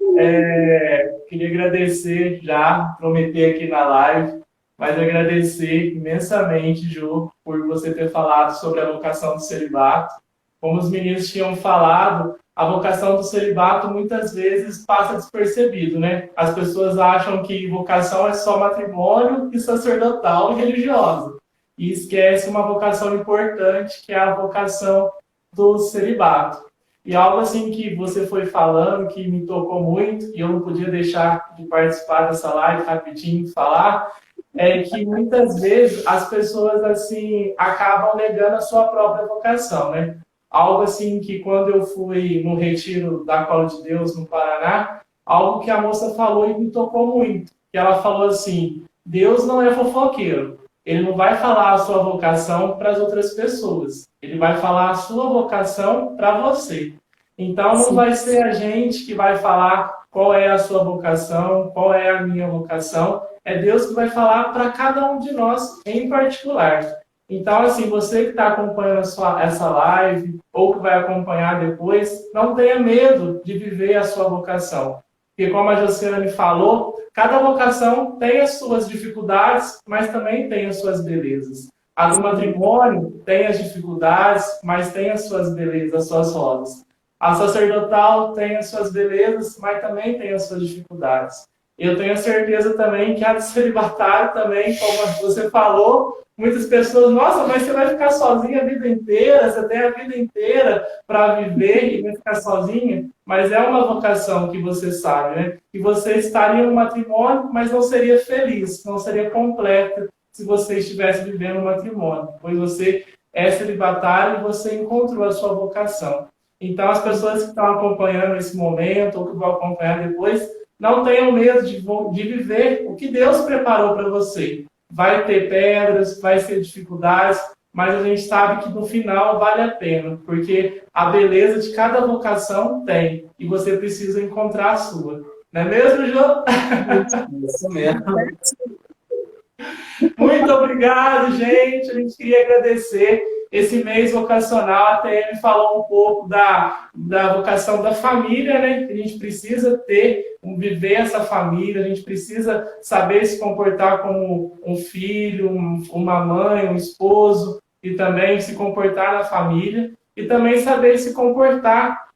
queria agradecer já, prometer aqui na live, mas agradecer imensamente, Ju, por você ter falado sobre a vocação do celibato. Como os meninos tinham falado, a vocação do celibato muitas vezes passa despercebido, né? As pessoas acham que vocação é só matrimônio e sacerdotal e religiosa. E esquece uma vocação importante, que é a vocação do celibato. E algo assim que você foi falando, que me tocou muito, e eu não podia deixar de participar dessa live rapidinho falar, é que muitas vezes as pessoas assim acabam negando a sua própria vocação, né? Algo assim que quando eu fui no retiro da Cola de Deus no Paraná, algo que a moça falou e me tocou muito. Que ela falou assim: Deus não é fofoqueiro. Ele não vai falar a sua vocação para as outras pessoas. Ele vai falar a sua vocação para você. Então não vai ser a gente que vai falar qual é a sua vocação, qual é a minha vocação. É Deus que vai falar para cada um de nós em particular. Então, assim, você que está acompanhando essa live, ou que vai acompanhar depois, não tenha medo de viver a sua vocação. Porque, como a Josiane falou, cada vocação tem as suas dificuldades, mas também tem as suas belezas. A do matrimônio tem as dificuldades, mas tem as suas belezas, as suas rosas. A sacerdotal tem as suas belezas, mas também tem as suas dificuldades. Eu tenho certeza também que a do celibatário também, como você falou, muitas pessoas, nossa, mas você vai ficar sozinha a vida inteira, você tem a vida inteira para viver e vai ficar sozinha, mas é uma vocação que você sabe, né? Que você estaria no matrimônio, mas não seria feliz, não seria completa se você estivesse vivendo um matrimônio, pois você é celibatário e você encontrou a sua vocação. Então, as pessoas que estão acompanhando esse momento, ou que vão acompanhar depois, não tenham medo de viver o que Deus preparou para você. Vai ter pedras, vai ter dificuldades, mas a gente sabe que no final vale a pena, porque a beleza de cada vocação tem, e você precisa encontrar a sua. Não é mesmo, Jô? Isso mesmo. Muito obrigado, gente. A gente queria agradecer esse mês vocacional. A TM falou um pouco da vocação da família, né? A gente precisa viver essa família, a gente precisa saber se comportar como um filho, uma mãe, um esposo, e também se comportar na família, e também saber se comportar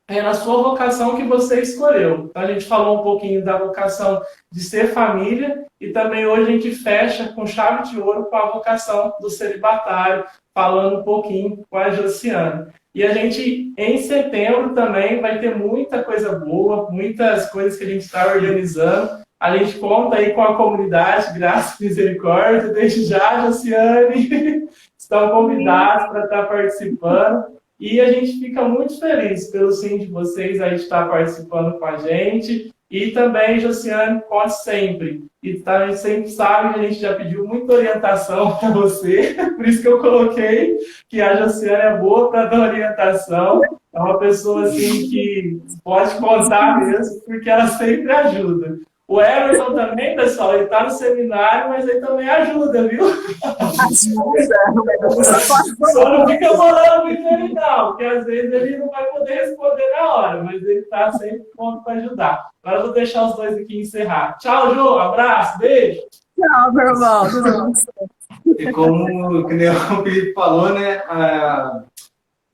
na sua vocação que você escolheu. Então, a gente falou um pouquinho da vocação de ser família, e também hoje a gente fecha com chave de ouro com a vocação do celibatário, falando um pouquinho com a Josiane. E a gente, em setembro, também vai ter muita coisa boa, muitas coisas que a gente está organizando. A gente conta aí com a comunidade, graças e misericórdia. Desde já, Josiane, estão convidados para estar participando. E a gente fica muito feliz pelo sim de vocês aí estar participando com a gente. E também, Josiane, conte sempre. E tá, a gente sempre sabe que a gente já pediu muita orientação para você, por isso que eu coloquei que a Josiane é boa para dar orientação. É uma pessoa assim que pode contar mesmo, porque ela sempre ajuda. O Everton também, pessoal, ele está no seminário, mas ele também ajuda, viu? Só não fica falando muito ele não, porque às vezes ele não vai poder responder na hora, mas ele está sempre pronto para ajudar. Agora eu vou deixar os dois aqui encerrar. Tchau, Ju, abraço, beijo. Tchau, meu irmão. E como que nem o Felipe falou, né?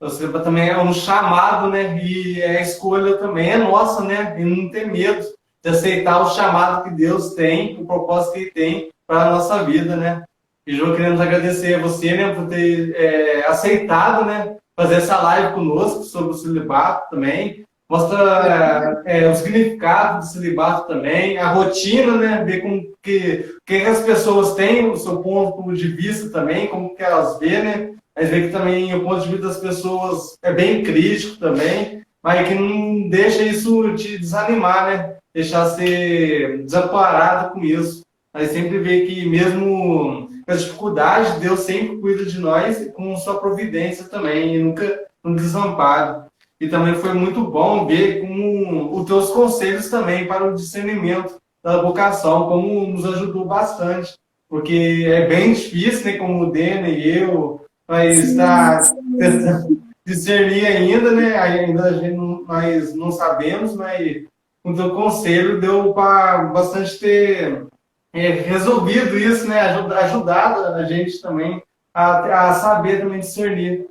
Você também é um chamado, né? E a escolha também é nossa, né? E não ter medo de aceitar o chamado que Deus tem, o propósito que Ele tem para a nossa vida, né? E, João, queremos agradecer a você, né, por ter aceitado, né, fazer essa live conosco sobre o celibato também. Mostra o significado do celibato também, a rotina, né, ver como que as pessoas têm o seu ponto de vista também, como que elas vê, né? Mas vê que também o ponto de vista das pessoas é bem crítico também, mas que não deixa isso te desanimar, né? Deixar ser desamparado com isso. Mas sempre vê que mesmo com as dificuldades, Deus sempre cuida de nós com sua providência também, e nunca nos desampara. E também foi muito bom ver como os teus conselhos também para o discernimento da vocação, como nos ajudou bastante. Porque é bem difícil, né, como o Dena e eu, mas está tentando discernir ainda, né? Ainda a gente nós não sabemos, mas o teu conselho deu para bastante ter resolvido isso, né? Ajudado a gente também a saber também discernir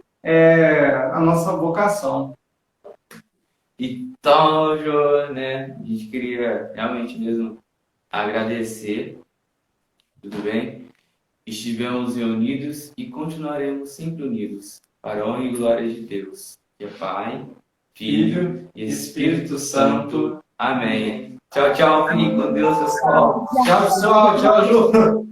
a nossa vocação. Então, Jô, né? A gente queria realmente mesmo agradecer, tudo bem? Estivemos reunidos e continuaremos sempre unidos, para a honra e glória de Deus, que é Pai, Filho e Espírito Santo. Amém. Tchau, tchau. Fiquem com Deus, pessoal. Tchau, pessoal. Tchau, Ju.